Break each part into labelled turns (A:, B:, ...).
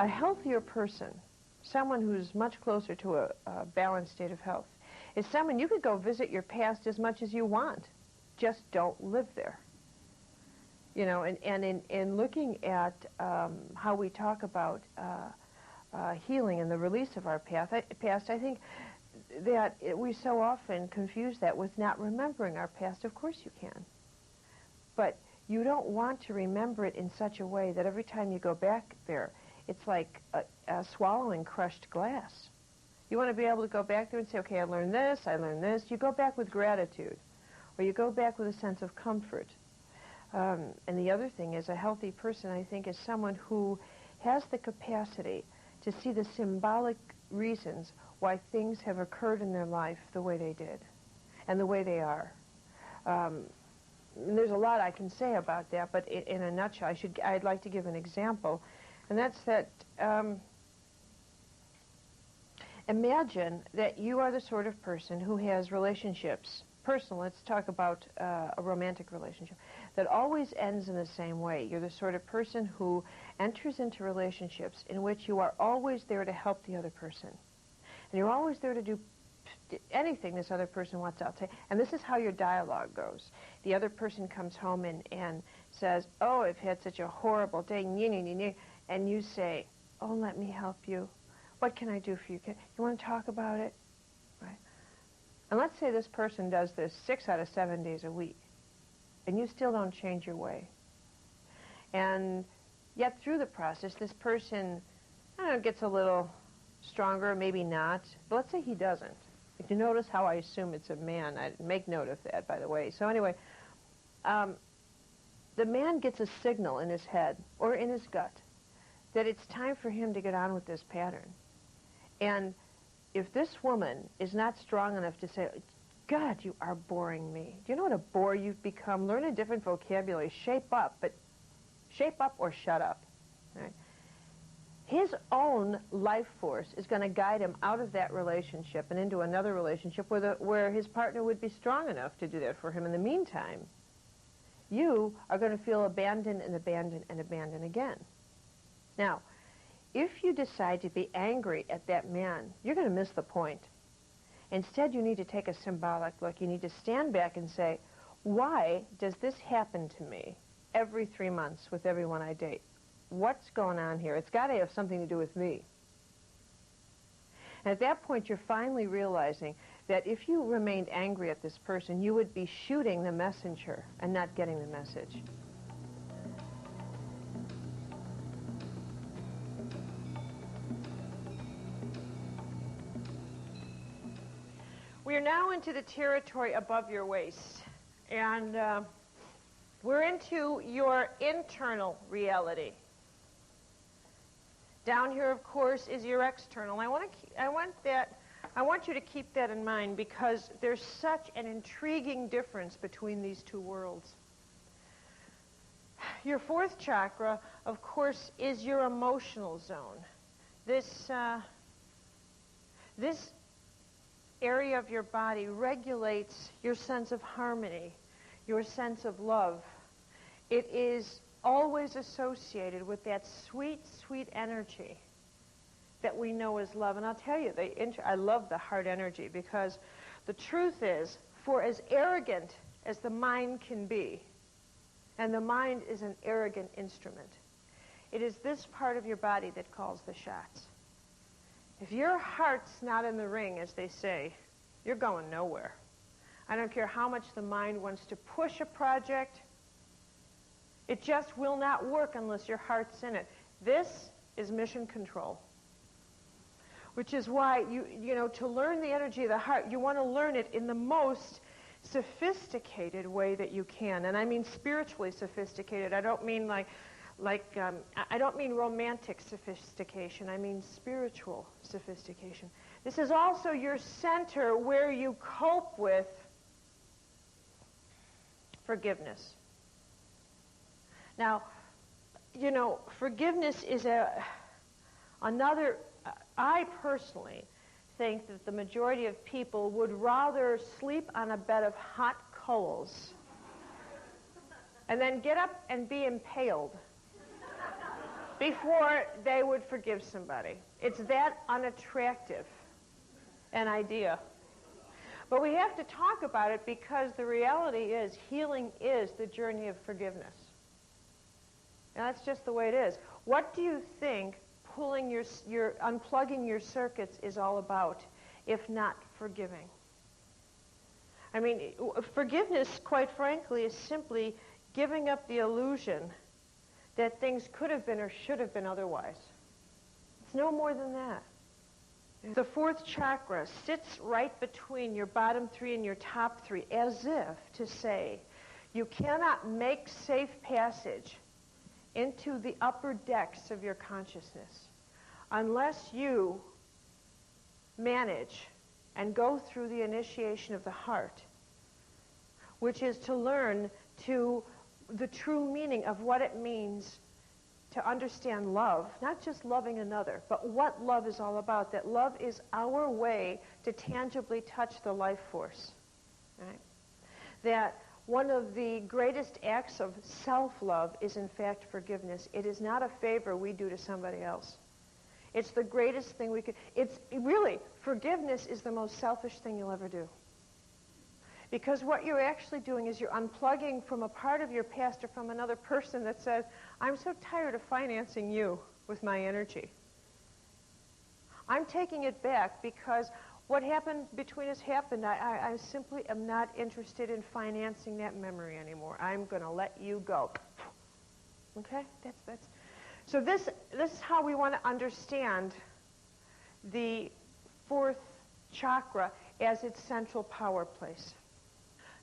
A: A healthier person, someone who's much closer to a balanced state of health, is someone you could go visit your past as much as you want. Just don't live there. You know, and in looking at how we talk about healing and the release of our past, I think that we so often confuse that with not remembering our past. Of course you can. But you don't want to remember it in such a way that every time you go back there, it's like swallowing crushed glass. You want to be able to go back there and say, okay, I learned this, I learned this. You go back with gratitude, or you go back with a sense of comfort. And the other thing is, a healthy person, I think, is someone who has the capacity to see the symbolic reasons why things have occurred in their life the way they did and the way they are. And there's a lot I can say about that, but in a nutshell, I'd like to give an example, and that's that imagine that you are the sort of person who has relationships, personal, let's talk about a romantic relationship, that always ends in the same way. You're the sort of person who enters into relationships in which you are always there to help the other person. And you're always there to do anything this other person wants out to. And this is how your dialogue goes. The other person comes home and says, oh, I've had such a horrible day, and you say, oh, let me help you. What can I do for you? You want to talk about it? Right? And let's say this person does this 6 out of 7 days a week, and you still don't change your way. And yet through the process, this person, I don't know, gets a little stronger, maybe not, but let's say he doesn't. If you notice how I assume it's a man, I make note of that, by the way. So anyway, the man gets a signal in his head or in his gut that it's time for him to get on with this pattern. And if this woman is not strong enough to say, God, you are boring me. Do you know what a bore you've become? Learn a different vocabulary. Shape up, but shape up or shut up. Right? His own life force is going to guide him out of that relationship and into another relationship where his partner would be strong enough to do that for him. In the meantime, you are going to feel abandoned and abandoned and abandoned again. Now, if you decide to be angry at that man, you're going to miss the point. Instead, you need to take a symbolic look. You need to stand back and say, why does this happen to me every 3 months with everyone I date? What's going on here? It's got to have something to do with me. And at that point, you're finally realizing that if you remained angry at this person, you would be shooting the messenger and not getting the message. We are now into the territory above your waist, and we're into your internal reality. Down here, of course, is your external. I want you to keep that in mind because there's such an intriguing difference between these two worlds. Your fourth chakra, of course, is your emotional zone. This area of your body regulates your sense of harmony, your sense of love. It is always associated with that sweet, sweet energy that we know as love. And I'll tell you, I love the heart energy because the truth is, for as arrogant as the mind can be, and the mind is an arrogant instrument, it is this part of your body that calls the shots. If your heart's not in the ring, as they say, you're going nowhere. I don't care how much the mind wants to push a project. It just will not work unless your heart's in it. This is mission control. Which is why, you know, to learn the energy of the heart, you want to learn it in the most sophisticated way that you can. And I mean spiritually sophisticated. I don't mean I don't mean romantic sophistication. I mean spiritual sophistication. This is also your center where you cope with forgiveness. Now, you know, forgiveness is another. I personally think that the majority of people would rather sleep on a bed of hot coals and then get up and be impaled before they would forgive somebody. It's that unattractive an idea. But we have to talk about it because the reality is healing is the journey of forgiveness. And that's just the way it is. What do you think pulling unplugging your circuits is all about, if not forgiving? I mean, forgiveness, quite frankly, is simply giving up the illusion that things could have been or should have been otherwise. It's no more than that. The fourth chakra sits right between your bottom three and your top three, as if to say, you cannot make safe passage into the upper decks of your consciousness unless you manage and go through the initiation of the heart, which is to learn the true meaning of what it means to understand love, not just loving another, but what love is all about, that love is our way to tangibly touch the life force. Right? That one of the greatest acts of self-love is, in fact, forgiveness. It is not a favor we do to somebody else. It's the greatest thing we could... It's really, forgiveness is the most selfish thing you'll ever do. Because what you're actually doing is you're unplugging from a part of your past or from another person that says, I'm so tired of financing you with my energy. I'm taking it back because what happened between us happened. I simply am not interested in financing that memory anymore. I'm going to let you go. Okay? That's. So this is how we want to understand the fourth chakra as its central power place.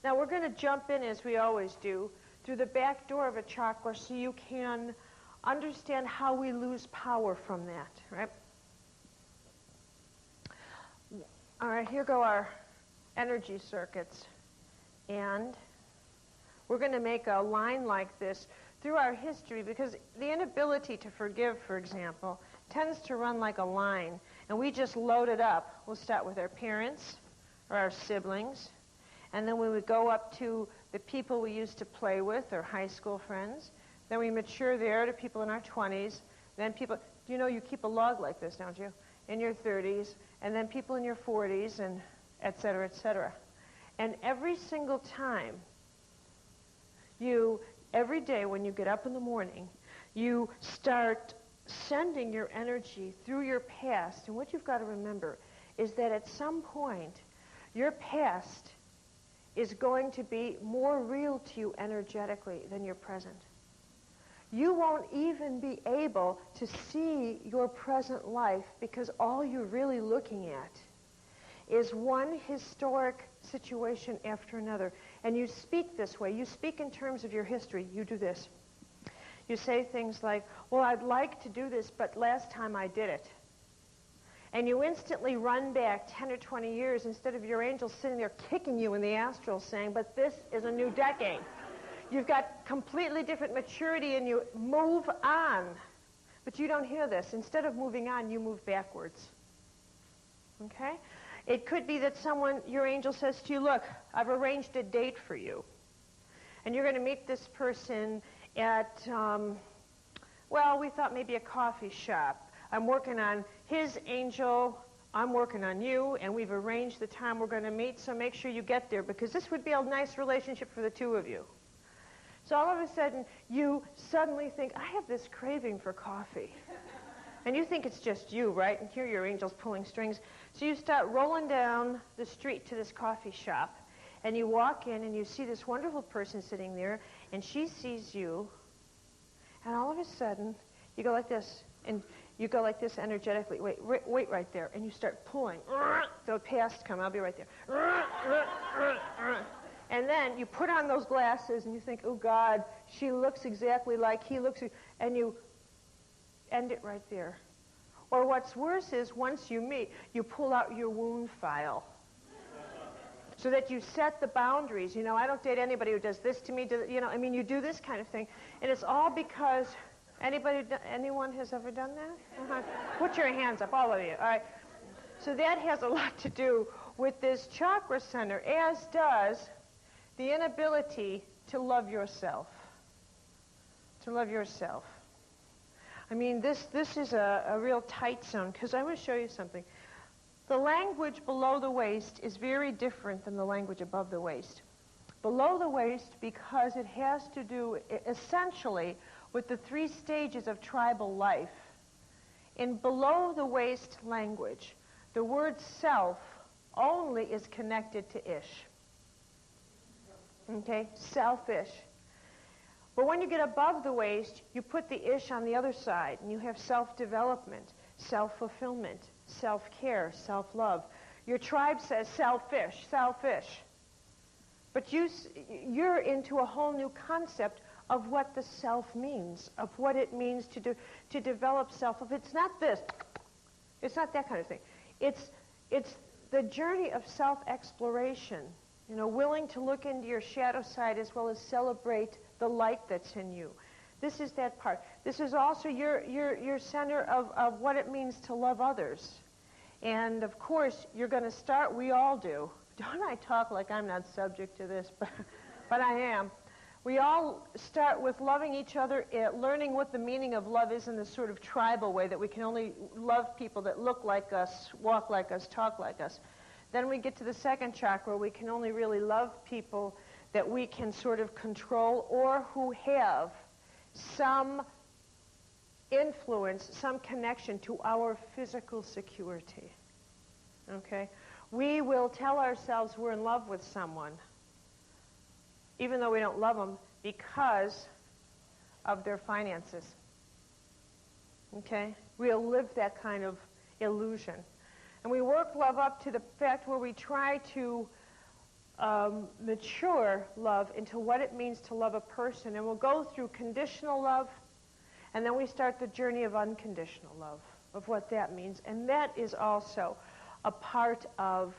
A: Now we're going to jump in, as we always do, through the back door of a chakra so you can understand how we lose power from that, right? All right, here go our energy circuits. And we're going to make a line like this through our history because the inability to forgive, for example, tends to run like a line. And we just load it up. We'll start with our parents or our siblings. And then we would go up to the people we used to play with or high school friends. Then we mature there to people in our 20s. Then people, you know, you keep a log like this, don't you? In your 30s. And then people in your 40s, and et cetera, et cetera. And every single time every day when you get up in the morning, you start sending your energy through your past. And what you've got to remember is that at some point, your past is going to be more real to you energetically than your present. You won't even be able to see your present life because all you're really looking at is one historic situation after another. And you speak this way. You speak in terms of your history. You do this. You say things like, well, I'd like to do this, but last time I did it. And you instantly run back 10 or 20 years instead of your angel sitting there kicking you in the astral saying, but this is a new decade. You've got completely different maturity and you move on. But you don't hear this. Instead of moving on, you move backwards. Okay? It could be that your angel says to you, look, I've arranged a date for you. And you're going to meet this person at, we thought maybe a coffee shop. I'm working on his angel, I'm working on you, and we've arranged the time we're going to meet, so make sure you get there, because this would be a nice relationship for the two of you. So all of a sudden, you suddenly think, I have this craving for coffee. And you think it's just you, right? And here your angel's pulling strings. So you start rolling down the street to this coffee shop, and you walk in, and you see this wonderful person sitting there, and she sees you, and all of a sudden, you go like this, and you go like this energetically. Wait right there. And you start pulling. The past come. I'll be right there. And then you put on those glasses and you think, oh, God, she looks exactly like he looks. And you end it right there. Or what's worse is once you meet, you pull out your wound file. So that you set the boundaries. You know, I don't date anybody who does this to me. You do this kind of thing. And it's all because... Anyone has ever done that? Uh-huh. Put your hands up, all of you. All right. So that has a lot to do with this chakra center, as does the inability to love yourself. To love yourself. I mean, this is a real tight zone, because I want to show you something. The language below the waist is very different than the language above the waist. Below the waist, because it has to do essentially with the 3 stages of tribal life. In below the waist language, the word self only is connected to ish. Okay? Selfish. But when you get above the waist, you put the ish on the other side, and you have self-development, self-fulfillment, self-care, self-love. Your tribe says selfish, selfish. But you're into a whole new concept of what the self means, of what it means to develop self. If it's not this, it's not that kind of thing. It's the journey of self-exploration, willing to look into your shadow side as well as celebrate the light that's in you. This is that part. This is also your center of what it means to love others. And, of course, you're going to start, we all do. Don't I talk like I'm not subject to this, but I am. We all start with loving each other, learning what the meaning of love is in this sort of tribal way, that we can only love people that look like us, walk like us, talk like us. Then we get to the second chakra, we can only really love people that we can sort of control or who have some influence, some connection to our physical security. Okay? We will tell ourselves we're in love with someone, even though we don't love them, because of their finances. Okay? We'll live that kind of illusion. And we work love up to the fact where we try to mature love into what it means to love a person. And we'll go through conditional love, and then we start the journey of unconditional love, of what that means. And that is also a part of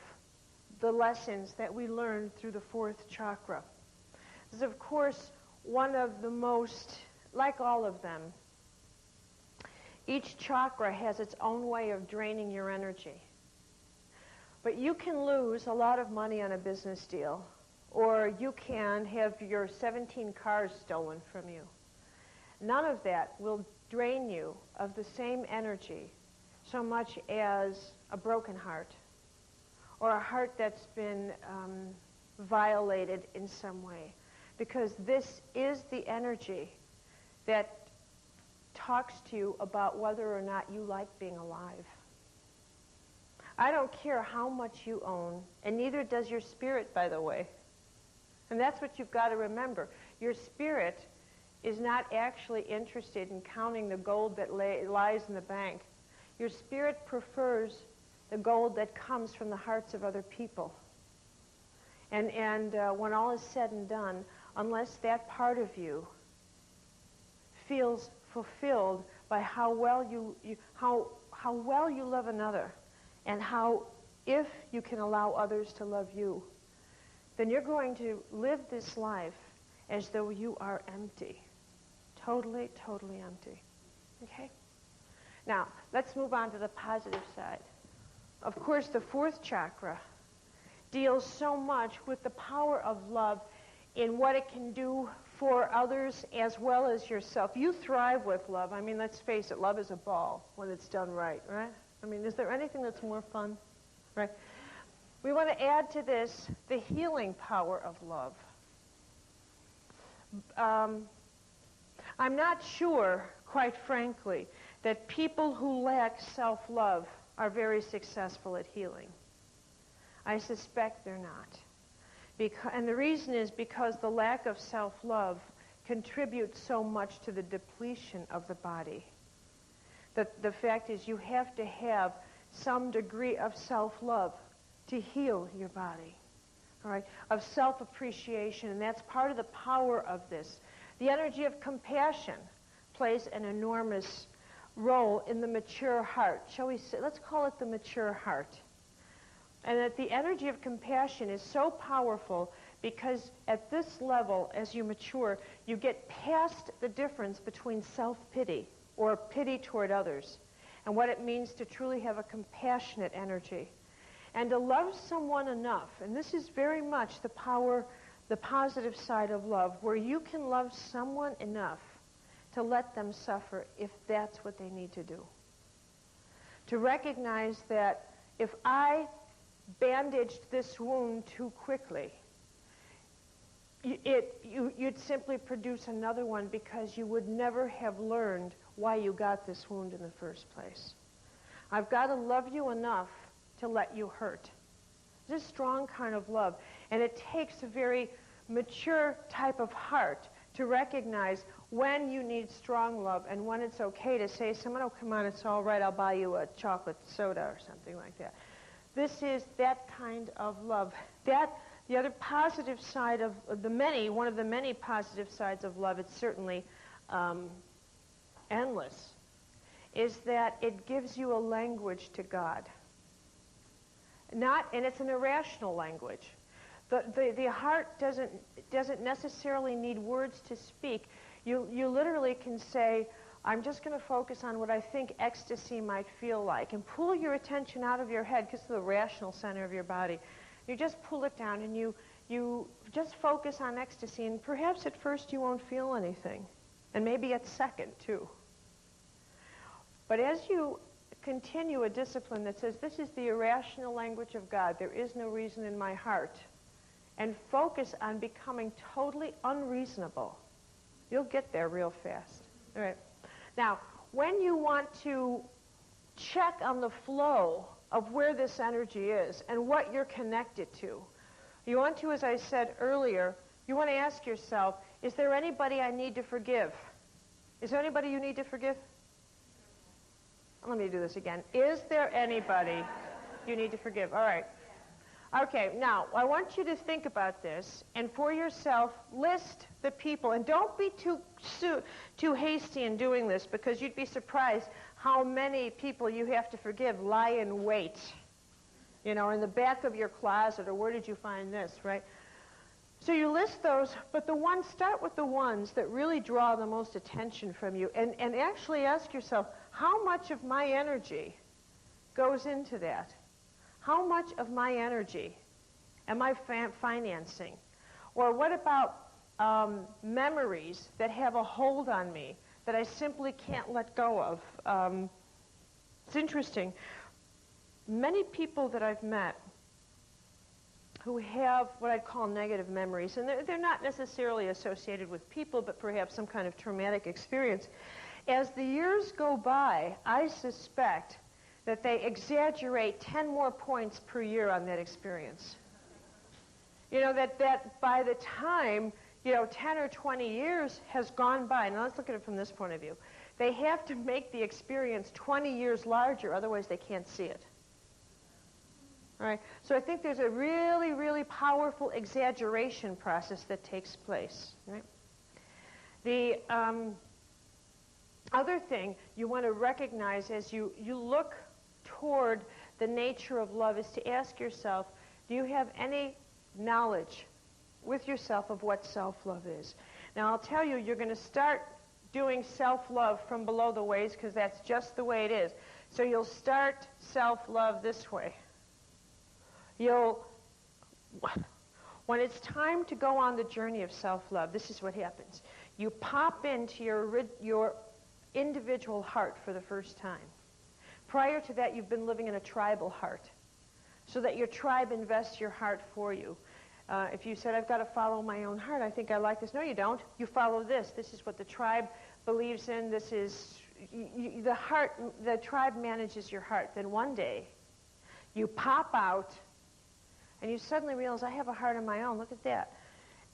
A: the lessons that we learn through the 4th chakra. This is, of course, one of the most, like all of them, each chakra has its own way of draining your energy. But you can lose a lot of money on a business deal, or you can have your 17 cars stolen from you. None of that will drain you of the same energy so much as a broken heart, or a heart that's been violated in some way. Because this is the energy that talks to you about whether or not you like being alive. I don't care how much you own, and neither does your spirit, by the way. And that's what you've got to remember. Your spirit is not actually interested in counting the gold that lies in the bank. Your spirit prefers the gold that comes from the hearts of other people. And when all is said and done, unless that part of you feels fulfilled by how well you love another, and how, if you can allow others to love you, then you're going to live this life as though you are empty. Totally, totally empty. Okay? Now, let's move on to the positive side. Of course, the 4th chakra deals so much with the power of love in what it can do for others as well as yourself. You thrive with love. I mean, let's face it, love is a ball when it's done right? I mean, is there anything that's more fun? Right? We want to add to this the healing power of love. I'm not sure, quite frankly, that people who lack self-love are very successful at healing. I suspect they're not. And the reason is because the lack of self-love contributes so much to the depletion of the body. The fact is you have to have some degree of self-love to heal your body, all right, of self-appreciation, and that's part of the power of this. The energy of compassion plays an enormous role in the mature heart. Shall we say, let's call it the mature heart. And that the energy of compassion is so powerful because at this level, as you mature, you get past the difference between self-pity or pity toward others and what it means to truly have a compassionate energy. And to love someone enough, and this is very much the positive side of love, where you can love someone enough to let them suffer if that's what they need to do. To recognize that if I bandaged this wound too quickly, you'd simply produce another one because you would never have learned why you got this wound in the first place. I've got to love you enough to let you hurt. It's a strong kind of love, and it takes a very mature type of heart to recognize when you need strong love and when it's okay to say, someone, oh, come on, it's all right, I'll buy you a chocolate soda or something like that. This is that kind of love. The other positive side of one of the many positive sides of love, it's certainly endless, is that it gives you a language to God. And it's an irrational language. The heart doesn't necessarily need words to speak. You literally can say, I'm just going to focus on what I think ecstasy might feel like, and pull your attention out of your head, because it's the rational center of your body. You just pull it down, and you just focus on ecstasy, and perhaps at first you won't feel anything, and maybe at second, too. But as you continue a discipline that says, this is the irrational language of God, there is no reason in my heart, and focus on becoming totally unreasonable, you'll get there real fast. All right. Now, when you want to check on the flow of where this energy is and what you're connected to, you want to, as I said earlier, you want to ask yourself, is there anybody I need to forgive? Is there anybody you need to forgive? Let me do this again. Is there anybody you need to forgive? All right. Okay, now, I want you to think about this, and for yourself, list the people. And don't be too hasty in doing this, because you'd be surprised how many people you have to forgive lie in wait. You know, in the back of your closet, or where did you find this, right? So you list those, but start with the ones that really draw the most attention from you, and actually ask yourself, how much of my energy goes into that? How much of my energy am I financing? Or what about memories that have a hold on me that I simply can't let go of? It's interesting. Many people that I've met who have what I'd call negative memories, and they're not necessarily associated with people, but perhaps some kind of traumatic experience. As the years go by, I suspect that they exaggerate 10 more points per year on that experience. You know, that by the time, 10 or 20 years has gone by, now let's look at it from this point of view, they have to make the experience 20 years larger, otherwise they can't see it. All right? So I think there's a really, really powerful exaggeration process that takes place. Right? The other thing you want to recognize as you look toward the nature of love is to ask yourself, do you have any knowledge with yourself of what self-love is? Now, I'll tell you, you're going to start doing self-love from below the waist, because that's just the way it is. So you'll start self-love this way. When it's time to go on the journey of self-love, this is what happens. You pop into your individual heart for the first time. Prior to that, you've been living in a tribal heart, so that your tribe invests your heart for you. If you said, I've got to follow my own heart, I think I like this. No, you don't. You follow this. This is what the tribe believes in. This is the tribe manages your heart. Then one day, you pop out, and you suddenly realize, I have a heart of my own. Look at that.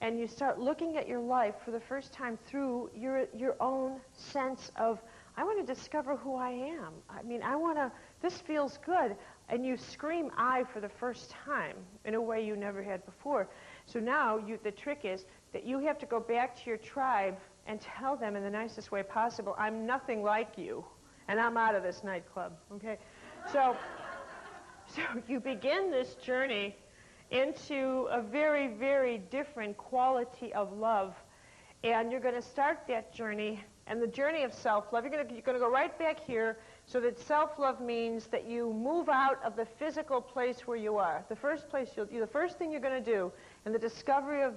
A: And you start looking at your life for the first time through your own sense of, I want to discover who I am. I mean, this feels good. And you scream I for the first time in a way you never had before. So now the trick is that you have to go back to your tribe and tell them in the nicest way possible, I'm nothing like you, and I'm out of this nightclub, okay? So you begin this journey into a very, very different quality of love, and you're going to start that journey, and the journey of self-love, you're going to go right back here, so that self-love means that you move out of the physical place where you are. The first thing you're going to do in the discovery of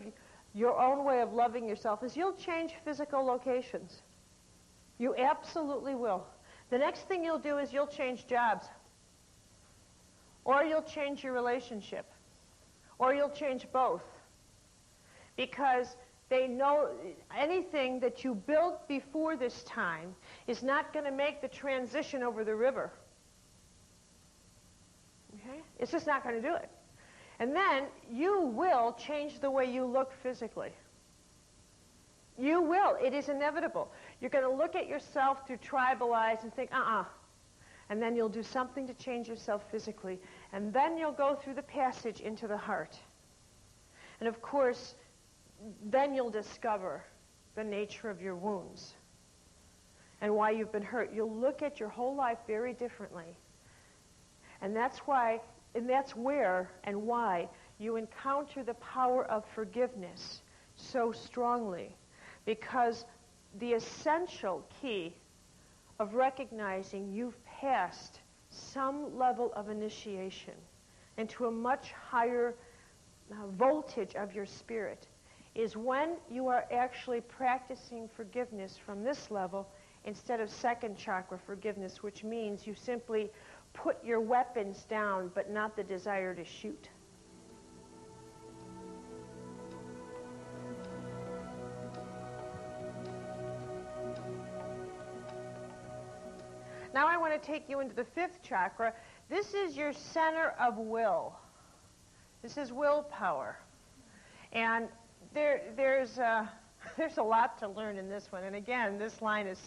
A: your own way of loving yourself is you'll change physical locations. You absolutely will. The next thing you'll do is you'll change jobs. Or you'll change your relationship. Or you'll change both. Because they know anything that you built before this time is not going to make the transition over the river. Okay? It's just not going to do it. And then you will change the way you look physically. You will. It is inevitable. You're going to look at yourself through tribal eyes and think, And then you'll do something to change yourself physically. And then you'll go through the passage into the heart. And of course, then you'll discover the nature of your wounds and why you've been hurt. You'll look at your whole life very differently. And that's why, and that's where and why you encounter the power of forgiveness so strongly. Because the essential key of recognizing you've passed some level of initiation into a much higher voltage of your spirit is when you are actually practicing forgiveness from this level instead of second chakra forgiveness, which means you simply put your weapons down but not the desire to shoot. Now I want to take you into the fifth chakra. This is your center of will. This is willpower. And there's a lot to learn in this one. And again, this line is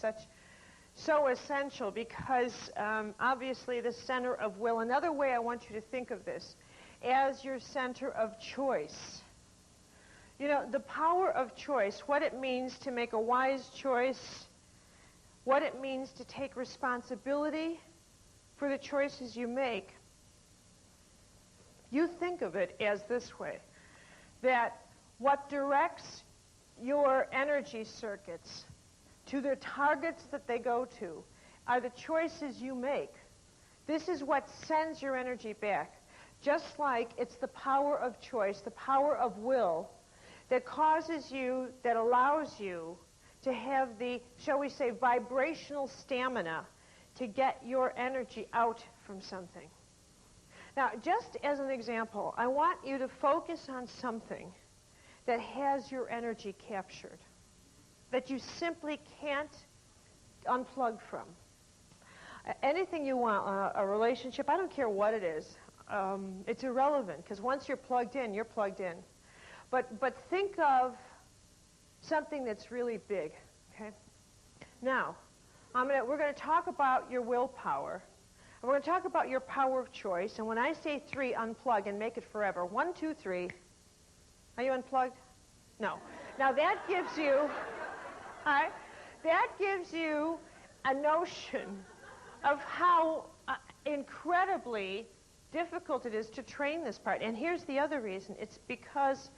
A: so essential because obviously the center of will. Another way I want you to think of this as your center of choice. You know, the power of choice, what it means to make a wise choice, what it means to take responsibility for the choices you make. You think of it as this way, that what directs your energy circuits to the targets that they go to are the choices you make. This is what sends your energy back. Just like it's the power of choice, the power of will, that causes you, that allows you to have the, shall we say, vibrational stamina to get your energy out from something. Now, just as an example, I want you to focus on something that has your energy captured, that you simply can't unplug from. Anything you want, a relationship, I don't care what it is. It's irrelevant, because once you're plugged in, you're plugged in. But think of something that's really big, okay? Now, we're going to talk about your willpower. And we're going to talk about your power of choice. And when I say 3, unplug and make it forever. 1, 2, 3. Are you unplugged? No. Now that gives you, all right, that gives you a notion of how incredibly difficult it is to train this part. And here's the other reason. It's because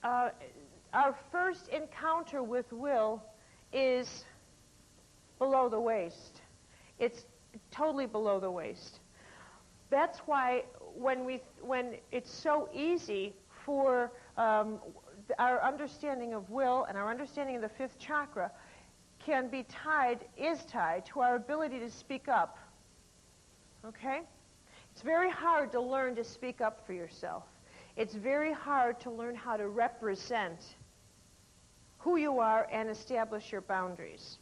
A: our first encounter with will is below the waist. It's totally below the waist. That's why when it's so easy for our understanding of will and our understanding of the fifth chakra is tied to our ability to speak up. Okay? It's very hard to learn to speak up for yourself. It's very hard to learn how to represent who you are and establish your boundaries.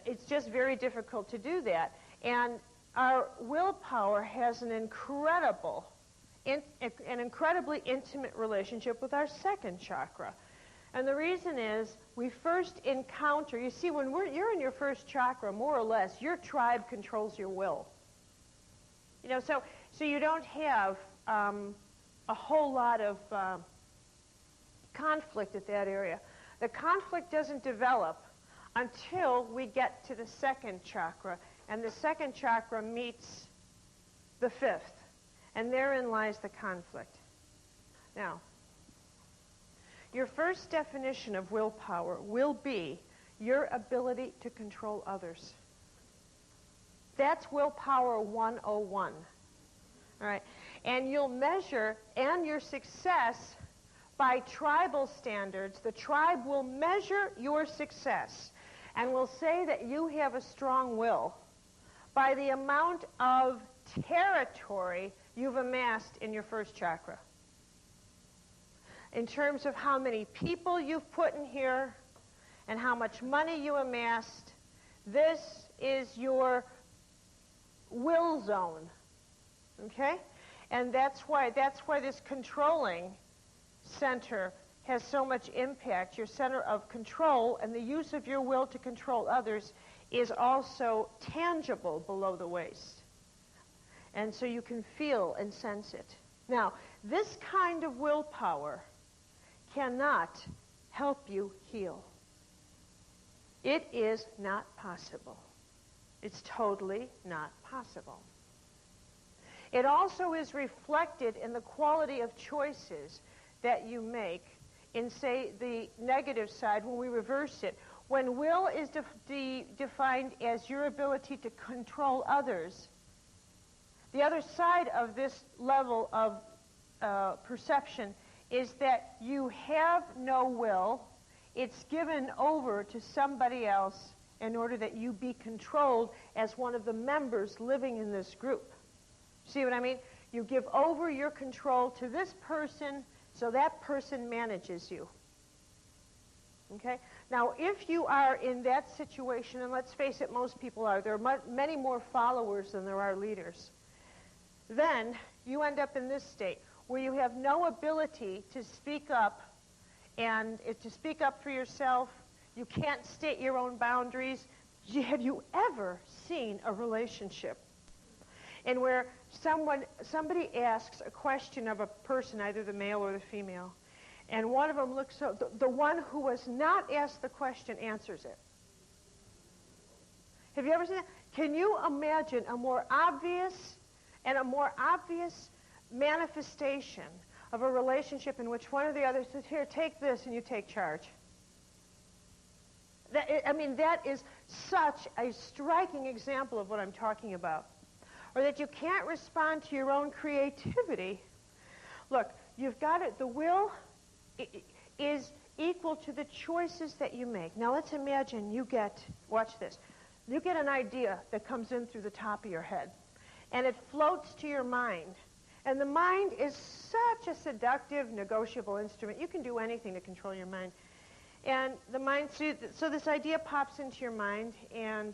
A: It's just very difficult to do that. And our willpower has an incredibly intimate relationship with our second chakra. And the reason is we first encounter, you see, when you're in your first chakra, more or less, your tribe controls your will. You know, so you don't have a whole lot of conflict at that area. The conflict doesn't develop until we get to the second chakra, and the second chakra meets the fifth, and therein lies the conflict. Now, your first definition of willpower will be your ability to control others. That's willpower 101. All right, and you'll measure your success by tribal standards. The tribe will measure your success. And we'll say that you have a strong will by the amount of territory you've amassed in your first chakra. In terms of how many people you've put in here and how much money you amassed, this is your will zone. Okay? And that's why this controlling center has so much impact. Your center of control and the use of your will to control others is also tangible below the waist. And so you can feel and sense it. Now, this kind of willpower cannot help you heal. It is not possible. It's totally not possible. It also is reflected in the quality of choices that you make in, say, the negative side when we reverse it. When will is defined as your ability to control others, the other side of this level of perception is that you have no will. It's given over to somebody else in order that you be controlled as one of the members living in this group. See what I mean? You give over your control to this person so that person manages you. Okay? Now, if you are in that situation, and let's face it, most people are, there are many more followers than there are leaders, then you end up in this state where you have no ability to speak up and to speak up for yourself. You can't state your own boundaries. Have you ever seen a relationship and where somebody asks a question of a person, either the male or the female, and one of them looks up, the one who was not asked the question answers it? Have you ever seen that? Can you imagine a more obvious manifestation of a relationship in which one or the other says, here, take this, and you take charge? That is such a striking example of what I'm talking about. Or that you can't respond to your own creativity. Look, you've got it. The will is equal to the choices that you make. Now let's imagine watch this, you get an idea that comes in through the top of your head, and it floats to your mind. And the mind is such a seductive, negotiable instrument. You can do anything to control your mind. And the mind, so this idea pops into your mind and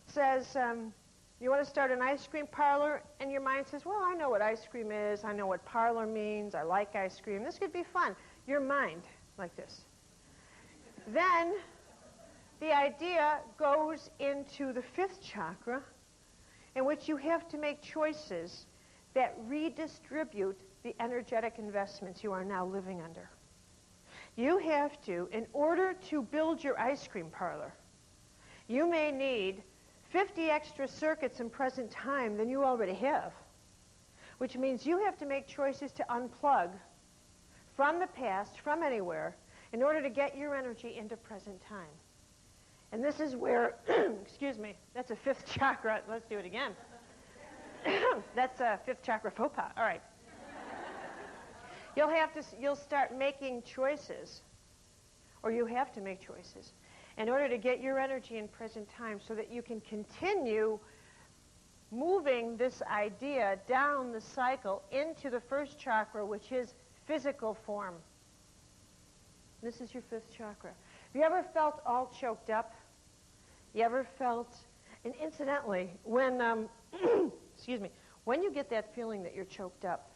A: says, you want to start an ice cream parlor? And your mind says, well, I know what ice cream is. I know what parlor means. I like ice cream. This could be fun. Your mind, like this. Then the idea goes into the fifth chakra, in which you have to make choices that redistribute the energetic investments you are now living under. You have to, in order to build your ice cream parlor, you may need 50 extra circuits in present time than you already have, which means you have to make choices to unplug from the past, from anywhere, in order to get your energy into present time. And this is where, excuse me, that's a fifth chakra. Let's do it again. That's a fifth chakra faux pas. All right. You'll start making choices, or you have to make choices, in order to get your energy in present time so that you can continue moving this idea down the cycle into the first chakra, which is physical form. This is your fifth chakra. Have you ever felt all choked up? You ever felt, and incidentally, when, excuse me, when you get that feeling that you're choked up,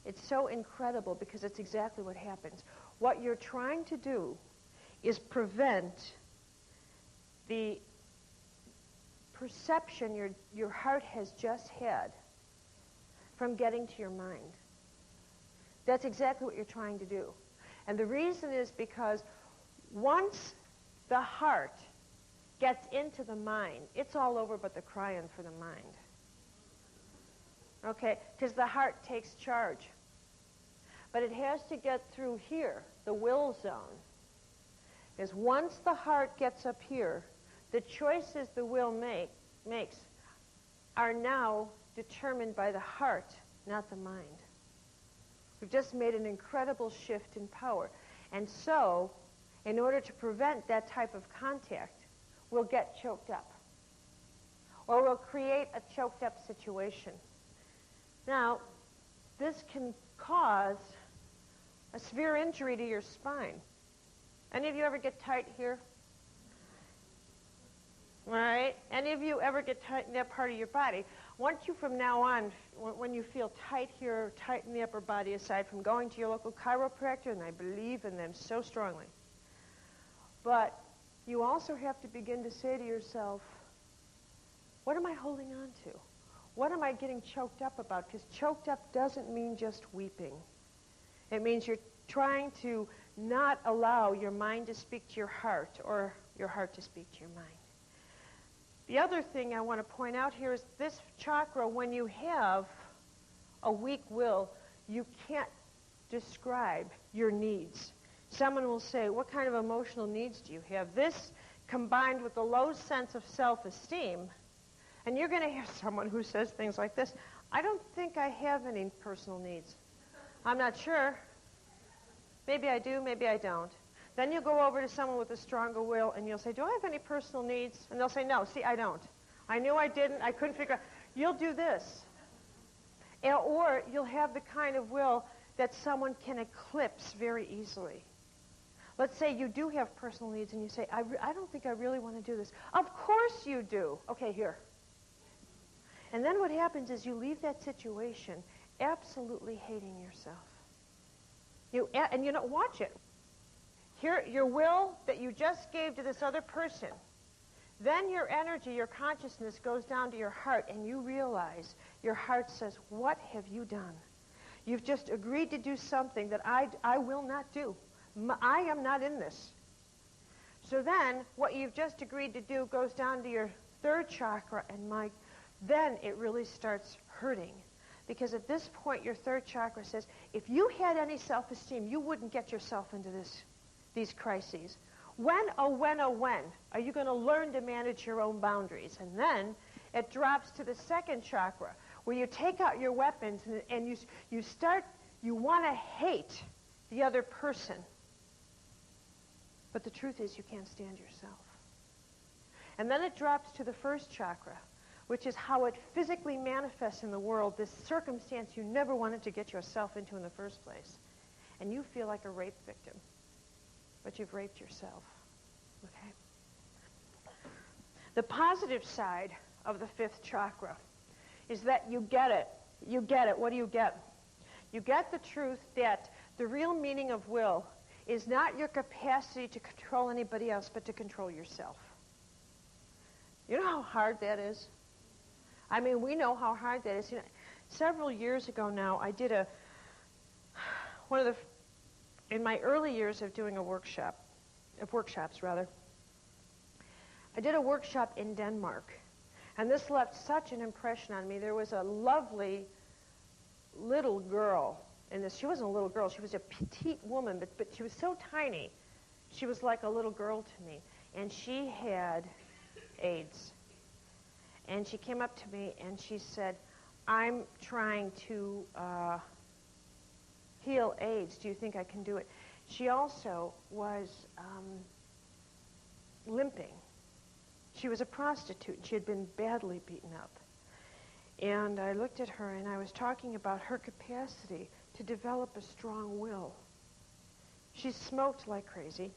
A: it's so incredible because it's exactly what happens. What you're trying to do is prevent the perception your heart has just had from getting to your mind. That's exactly what you're trying to do. And the reason is because once the heart gets into the mind, it's all over but the crying for the mind. Okay? Because the heart takes charge. But it has to get through here, the will zone. Because once the heart gets up here, the choices the will makes are now determined by the heart, not the mind. We've just made an incredible shift in power. And so, in order to prevent that type of contact, we'll get choked up. Or we'll create a choked up situation. Now, this can cause a severe injury to your spine. Any of you ever get tight here? All right? Any of you ever get tight in that part of your body? I want you from now on, when you feel tight here, tight in the upper body, aside from going to your local chiropractor, and I believe in them so strongly, but you also have to begin to say to yourself, what am I holding on to? What am I getting choked up about? Because choked up doesn't mean just weeping. It means you're trying to not allow your mind to speak to your heart or your heart to speak to your mind. The other thing I want to point out here is this chakra, when you have a weak will, you can't describe your needs. Someone will say, what kind of emotional needs do you have? This combined with the low sense of self-esteem, and you're going to have someone who says things like this, I don't think I have any personal needs. I'm not sure. Maybe I do, maybe I don't. Then you'll go over to someone with a stronger will, and you'll say, do I have any personal needs? And they'll say, no, see, I don't. I knew I didn't. I couldn't figure out. You'll do this. Or you'll have the kind of will that someone can eclipse very easily. Let's say you do have personal needs, and you say, I don't think I really want to do this. Of course you do. Okay, here. And then what happens is you leave that situation absolutely hating yourself. And you know, watch it. Here, your will that you just gave to this other person, then your energy, your consciousness goes down to your heart, and you realize your heart says, what have you done? You've just agreed to do something that I will not do. I am not in this. So then, what you've just agreed to do goes down to your third chakra, and then it really starts hurting. Because at this point, your third chakra says, if you had any self-esteem, you wouldn't get yourself into these crises. When are you going to learn to manage your own boundaries? And then it drops to the second chakra, where you take out your weapons and you want to hate the other person. But the truth is you can't stand yourself. And then it drops to the first chakra, which is how it physically manifests in the world, this circumstance you never wanted to get yourself into in the first place. And you feel like a rape victim. But you've raped yourself. Okay? The positive side of the fifth chakra is that you get it. You get it. What do you get? You get the truth that the real meaning of will is not your capacity to control anybody else, but to control yourself. You know how hard that is? I mean, we know how hard that is. You know, several years ago now, I did in my early years of doing workshops, I did a workshop in Denmark. And this left such an impression on me. There was a lovely little girl in this. She wasn't a little girl. She was a petite woman, but she was so tiny. She was like a little girl to me. And she had AIDS. And she came up to me and she said, I'm trying to heal AIDS. Do you think I can do it? She also was limping. She was a prostitute. She had been badly beaten up. And I looked at her and I was talking about her capacity to develop a strong will. She smoked like crazy.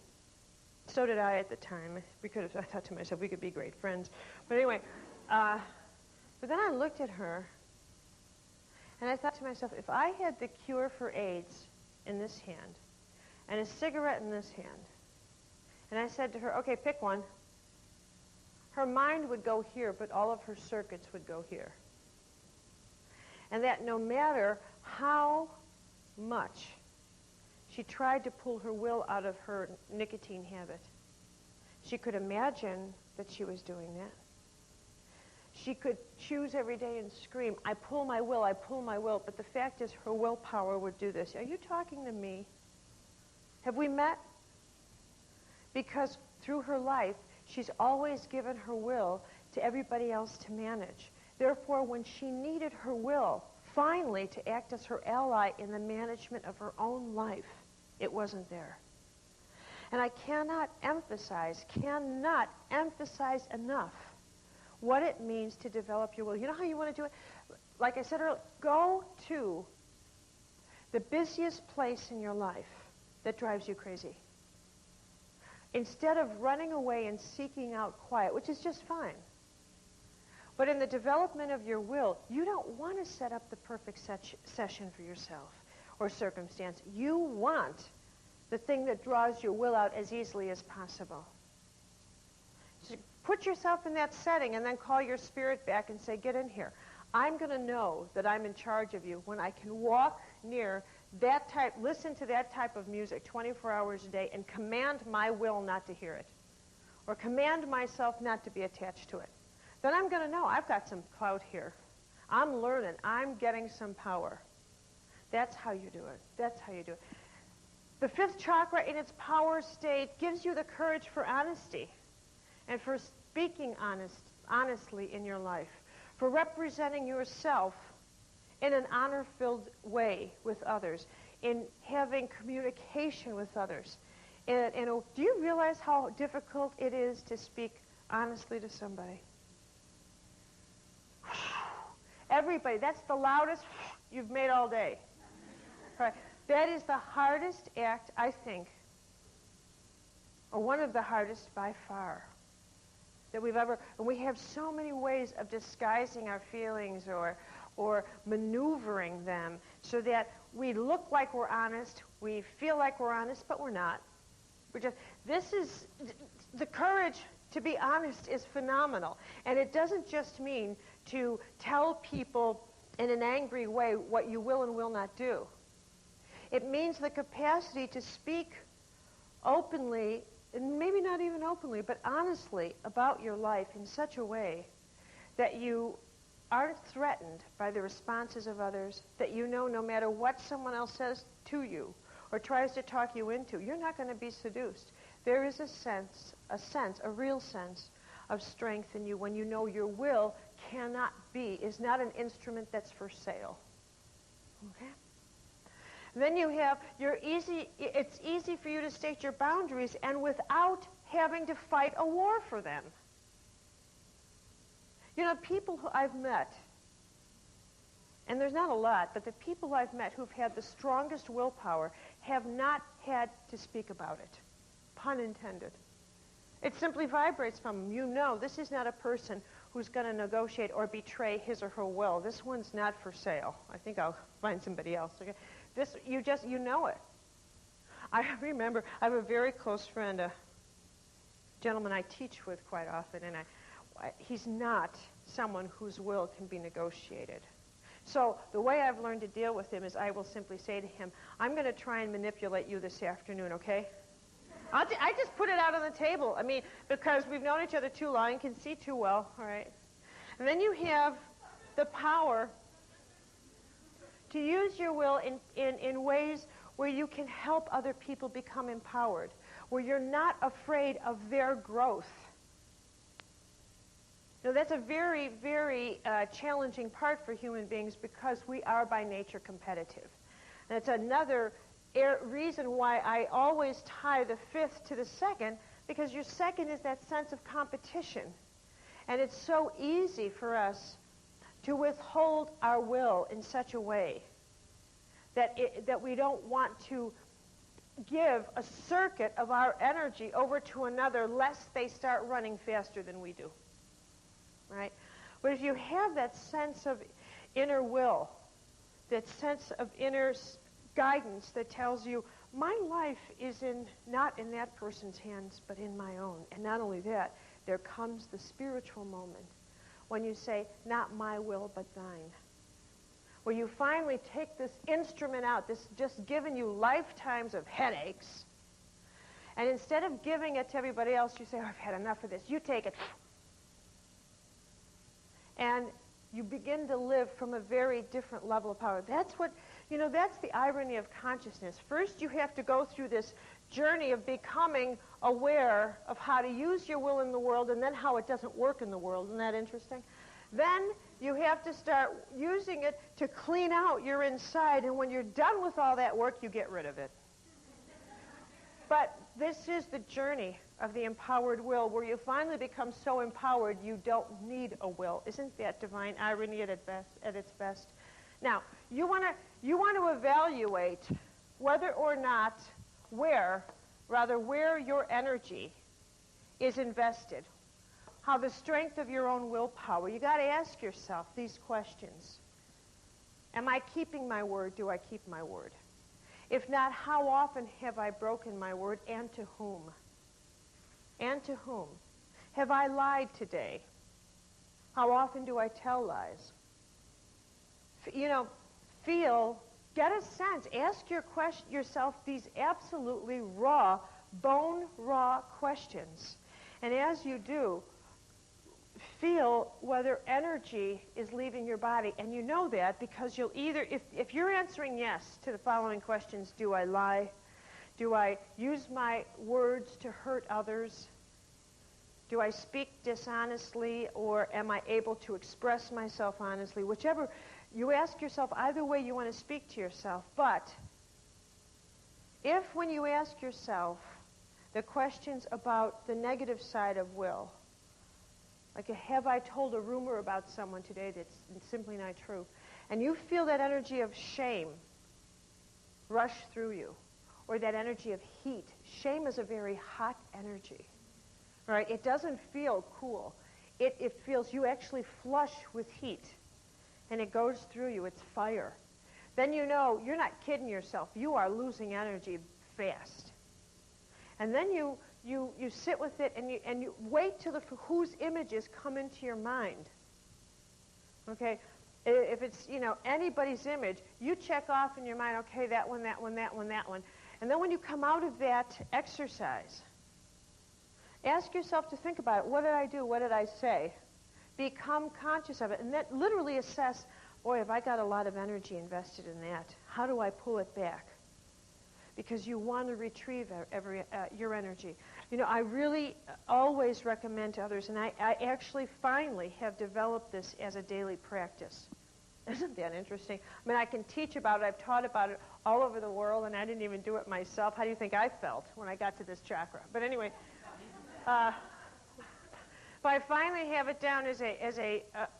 A: So did I at the time. I thought to myself, we could be great friends. But anyway, but then I looked at her and I thought to myself, if I had the cure for AIDS in this hand and a cigarette in this hand, and I said to her, okay, pick one, her mind would go here, but all of her circuits would go here. And that no matter how much she tried to pull her will out of her nicotine habit, she could imagine that she was doing that. She could choose every day and scream, I pull my will, but the fact is her willpower would do this. Are you talking to me? Have we met? Because through her life, she's always given her will to everybody else to manage. Therefore, when she needed her will, finally, to act as her ally in the management of her own life, it wasn't there. And I cannot emphasize enough what it means to develop your will. You know how you want to do it? Like I said earlier, go to the busiest place in your life that drives you crazy. Instead of running away and seeking out quiet, which is just fine. But in the development of your will, you don't want to set up the perfect session for yourself or circumstance. You want the thing that draws your will out as easily as possible. So put yourself in that setting and then call your spirit back and say, get in here. I'm going to know that I'm in charge of you when I can walk near that type, listen to that type of music 24 hours a day and command my will not to hear it or command myself not to be attached to it. Then I'm going to know I've got some clout here. I'm learning. I'm getting some power. That's how you do it. That's how you do it. The fifth chakra in its power state gives you the courage for honesty and for speaking honestly in your life, for representing yourself in an honor-filled way with others, in having communication with others. And do you realize how difficult it is to speak honestly to somebody? Everybody, that's the loudest you've made all day. Right. That is the hardest act, I think, or one of the hardest by far that we've ever, and we have so many ways of disguising our feelings or maneuvering them so that we look like we're honest, we feel like we're honest, but we're not. The courage to be honest is phenomenal. And it doesn't just mean to tell people in an angry way what you will and will not do. It means the capacity to speak openly, and maybe not even openly, but honestly about your life in such a way that you aren't threatened by the responses of others, that you know no matter what someone else says to you or tries to talk you into, you're not going to be seduced. There is a real sense of strength in you when you know your will is not an instrument that's for sale. Okay? Then you have it's easy for you to state your boundaries and without having to fight a war for them. You know, people who I've met, and there's not a lot, but the people I've met who've had the strongest willpower have not had to speak about it. Pun intended. It simply vibrates from them. You know, this is not a person who's going to negotiate or betray his or her will. This one's not for sale. I think I'll find somebody else. Okay? You know it. I remember, I have a very close friend, a gentleman I teach with quite often, and he's not someone whose will can be negotiated. So the way I've learned to deal with him is I will simply say to him, I'm going to try and manipulate you this afternoon, okay? I just put it out on the table. I mean, because we've known each other too long and can see too well, all right? And then you have the power to use your will in ways where you can help other people become empowered, where you're not afraid of their growth. Now, that's a very, very challenging part for human beings because we are by nature competitive. And it's another reason why I always tie the fifth to the second, because your second is that sense of competition. And it's so easy for us to withhold our will in such a way that we don't want to give a circuit of our energy over to another lest they start running faster than we do. Right? But if you have that sense of inner will, that sense of inner guidance that tells you, my life is not in that person's hands, but in my own. And not only that, there comes the spiritual moment when you say, not my will, but thine. Where you finally take this instrument out, this just given you lifetimes of headaches, and instead of giving it to everybody else, you say, oh, I've had enough of this. You take it. And you begin to live from a very different level of power. That's the irony of consciousness. First, you have to go through this journey of becoming aware of how to use your will in the world and then how it doesn't work in the world. Isn't that interesting? Then you have to start using it to clean out your inside, and when you're done with all that work, you get rid of it. But this is the journey of the empowered will, where you finally become so empowered you don't need a will. Isn't that divine irony at its best? Now, you want to evaluate whether or not where your energy is invested, how the strength of your own willpower. You got to ask yourself these questions. Am I keeping my word? Do I keep my word? If not, how often have I broken my word, and to whom? And to whom? Have I lied today? How often do I tell lies? Get a sense. Ask yourself these absolutely raw, bone-raw questions. And as you do, feel whether energy is leaving your body. And you know that because you'll either, if you're answering yes to the following questions, do I lie? Do I use my words to hurt others? Do I speak dishonestly, or am I able to express myself honestly? Whichever, you ask yourself either way you want to speak to yourself. But if when you ask yourself the questions about the negative side of will, like, have I told a rumor about someone today that's simply not true? And you feel that energy of shame rush through you, or that energy of heat. Shame is a very hot energy, right? It doesn't feel cool. It feels, you actually flush with heat, and it goes through you. It's fire. Then you know you're not kidding yourself. You are losing energy fast. And then you sit with it, and you wait till whose images come into your mind. Okay? If it's, anybody's image, you check off in your mind, okay, that one, that one, that one, that one. And then when you come out of that exercise, ask yourself to think about it. What did I do? What did I say? Become conscious of it. And then literally assess, boy, have I got a lot of energy invested in that. How do I pull it back? Because you want to retrieve your energy. I really always recommend to others, and I actually finally have developed this as a daily practice. Isn't that interesting? I mean, I can teach about it. I've taught about it all over the world, and I didn't even do it myself. How do you think I felt when I got to this chakra? But anyway, but I finally have it down as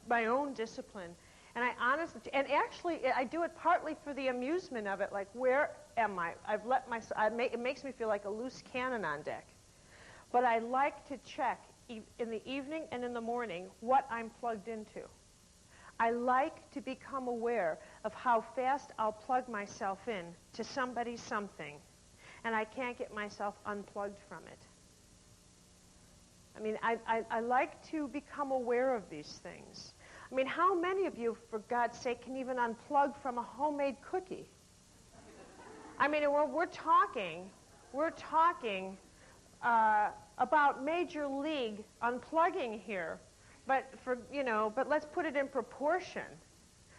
A: my own discipline. And actually, I do it partly for the amusement of it. Like, where am I? I've let myself. It makes me feel like a loose cannon on deck. But I like to check in the evening and in the morning what I'm plugged into. I like to become aware of how fast I'll plug myself in to somebody's something, and I can't get myself unplugged from it. I mean, I like to become aware of these things. I mean, how many of you, for God's sake, can even unplug from a homemade cookie? I mean, we're talking about major league unplugging here, but let's put it in proportion.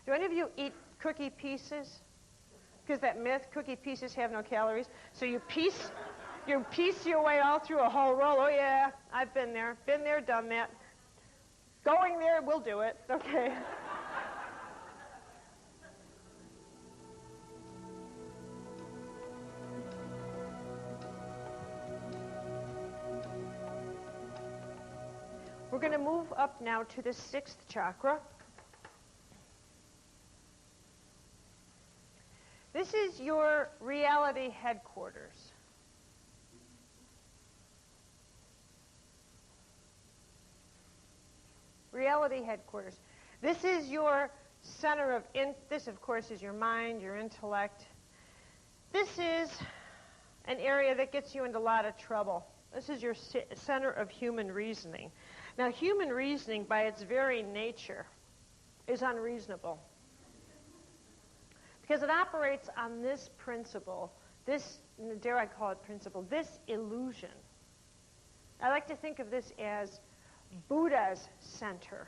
A: Do any of you eat cookie pieces? Because that myth, cookie pieces have no calories. So you piece your way all through a whole roll. Oh yeah, I've been there, done that. Going there, we'll do it. Okay. We're going to move up now to the sixth chakra. This is your reality headquarters. Reality headquarters. This is your center of, this of course is your mind, your intellect. This is an area that gets you into a lot of trouble. This is your center of human reasoning. Now, human reasoning, by its very nature, is unreasonable. Because it operates on this principle, this, dare I call it principle, this illusion. I like to think of this as Buddha's center.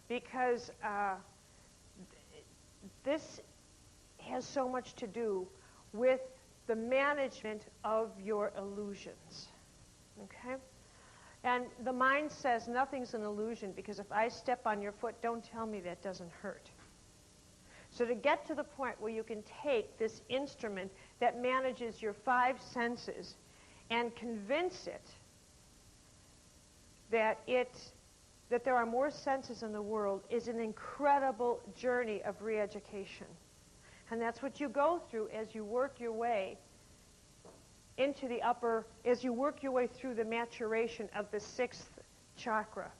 A: Because this has so much to do with the management of your illusions. Okay? And the mind says nothing's an illusion, because if I step on your foot, don't tell me that doesn't hurt. So to get to the point where you can take this instrument that manages your 5 senses and convince it that there are more senses in the world is an incredible journey of re-education. And that's what you go through as you work your way into the as you work your way through the maturation of the 6th chakra.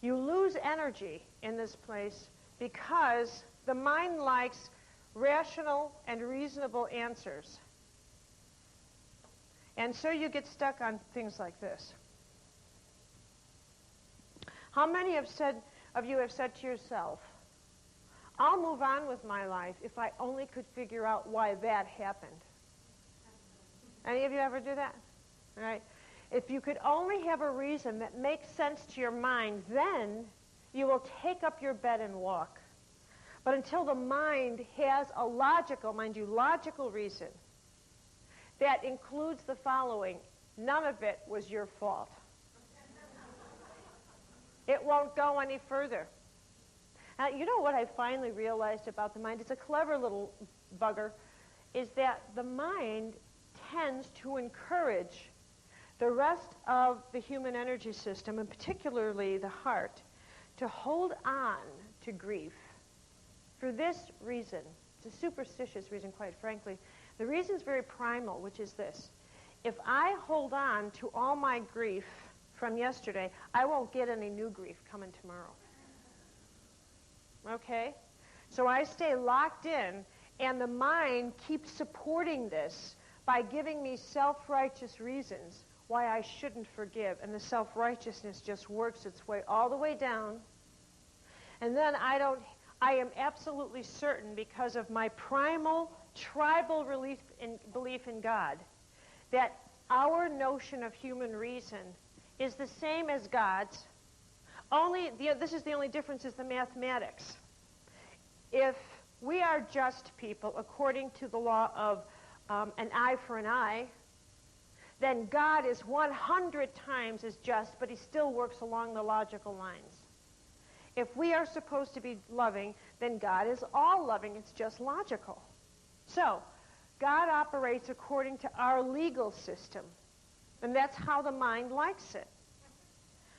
A: You lose energy in this place because the mind likes rational and reasonable answers. And so you get stuck on things like this. How many of you have said to yourself, I'll move on with my life if I only could figure out why that happened? Any of you ever do that? All right. If you could only have a reason that makes sense to your mind, then you will take up your bed and walk. But until the mind has a logical, mind you, logical reason that includes the following, none of it was your fault. It won't go any further. Now, you know what I finally realized about the mind? It's a clever little bugger, is that the mind tends to encourage the rest of the human energy system, and particularly the heart, to hold on to grief. For this reason, it's a superstitious reason, quite frankly. The reason is very primal, which is this. If I hold on to all my grief from yesterday, I won't get any new grief coming tomorrow. Okay? So I stay locked in, and the mind keeps supporting this by giving me self-righteous reasons why I shouldn't forgive. And the self-righteousness just works its way all the way down. And then I am absolutely certain, because of my primal tribal belief in God, that our notion of human reason is the same as God's. This is the only difference, is the mathematics. If we are just people according to the law of an eye for an eye, then God is 100 times as just, but he still works along the logical lines. If we are supposed to be loving, then God is all loving. It's just logical. So, God operates according to our legal system. And that's how the mind likes it.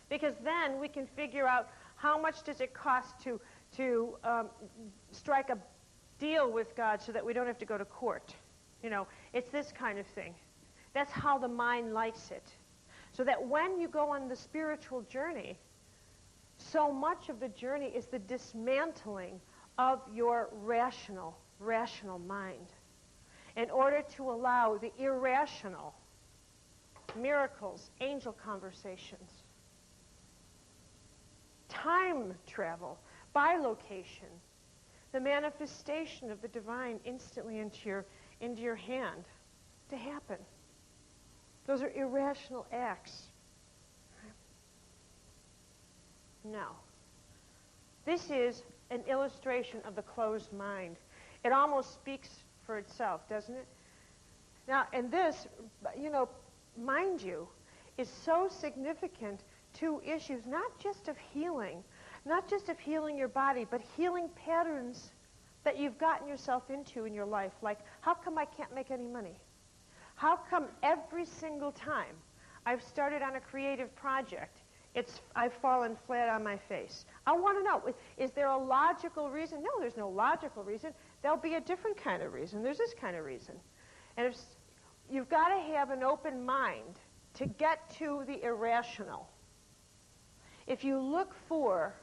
A: Because then we can figure out how much does it cost to strike a deal with God so that we don't have to go to court. You know, it's this kind of thing. That's how the mind likes it. So that when you go on the spiritual journey, so much of the journey is the dismantling of your rational mind in order to allow the irrational, miracles, angel conversations, time travel, bilocation, the manifestation of the divine instantly into your hand to happen. Those are irrational acts. Now, this is an illustration of the closed mind. It almost speaks for itself, doesn't it? Now, and this, mind you, is so significant to issues not just of healing your body, but healing patterns that you've gotten yourself into in your life. Like, how come I can't make any money? How come every single time I've started on a creative project, I've fallen flat on my face? I want to know, is there a logical reason? No, there's no logical reason. There'll be a different kind of reason. There's this kind of reason. And you've got to have an open mind to get to the irrational. If you look for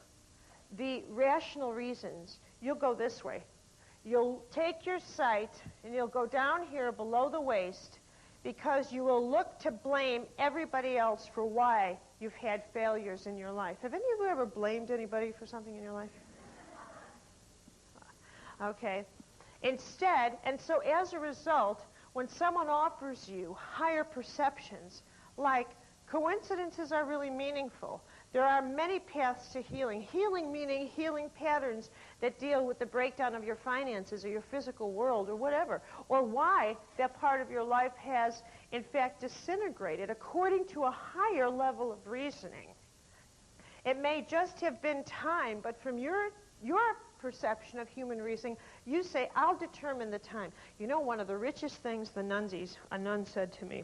A: the rational reasons, you'll go this way. You'll take your sight and you'll go down here below the waist, because you will look to blame everybody else for why you've had failures in your life. Have any of you ever blamed anybody for something in your life? Okay. Instead, and so as a result, when someone offers you higher perceptions, like coincidences are really meaningful, there are many paths to healing. Healing meaning healing patterns that deal with the breakdown of your finances or your physical world or whatever, or why that part of your life has, in fact, disintegrated according to a higher level of reasoning. It may just have been time, but from your perception of human reasoning. You say, I'll determine the time. You know, one of the richest things a nun said to me,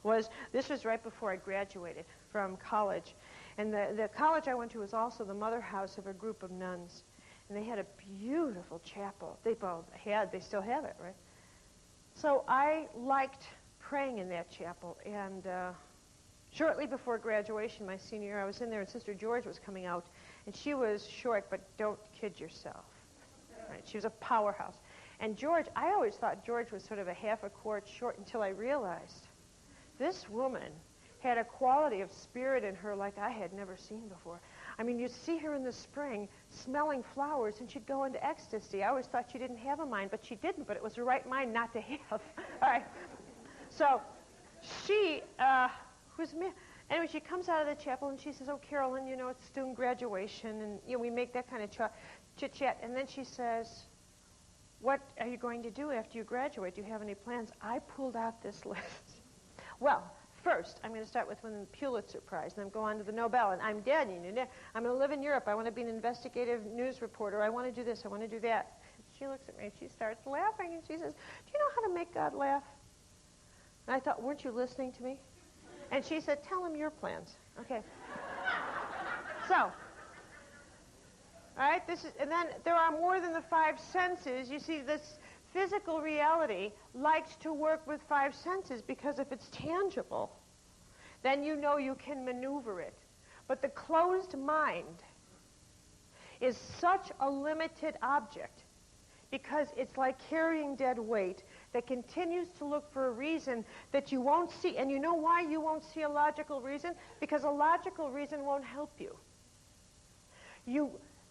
A: was, this was right before I graduated from college. And the college I went to was also the mother house of a group of nuns. And they had a beautiful chapel. They still have it, right? So I liked praying in that chapel. And shortly before graduation, my senior year, I was in there, and Sister George was coming out. And she was short, but don't kid yourself. Right? She was a powerhouse. And George, I always thought George was sort of a half a quart short until I realized this woman had a quality of spirit in her like I had never seen before. I mean, you'd see her in the spring smelling flowers, and she'd go into ecstasy. I always thought she didn't have a mind, but she didn't, but it was the right mind not to have. All right. So she anyway, she comes out of the chapel, and she says, oh, Carolyn, you know, it's student graduation, and you know, we make that kind of chit-chat. And then she says, what are you going to do after you graduate? Do you have any plans? I pulled out this list. Well, first, I'm going to start with winning the Pulitzer Prize, and then go on to the Nobel, and I'm dead. I'm going to live in Europe. I want to be an investigative news reporter. I want to do this. I want to do that. She looks at me, and she starts laughing, and she says, do you know how to make God laugh? And I thought, weren't you listening to me? And she said, tell him your plans. Okay. So, all right, and then there are more than the five senses. You see, this physical reality likes to work with five senses because if it's tangible, then you know you can maneuver it. But the closed mind is such a limited object because it's like carrying dead weight that continues to look for a reason that you won't see. And you know why you won't see a logical reason? Because a logical reason won't help you.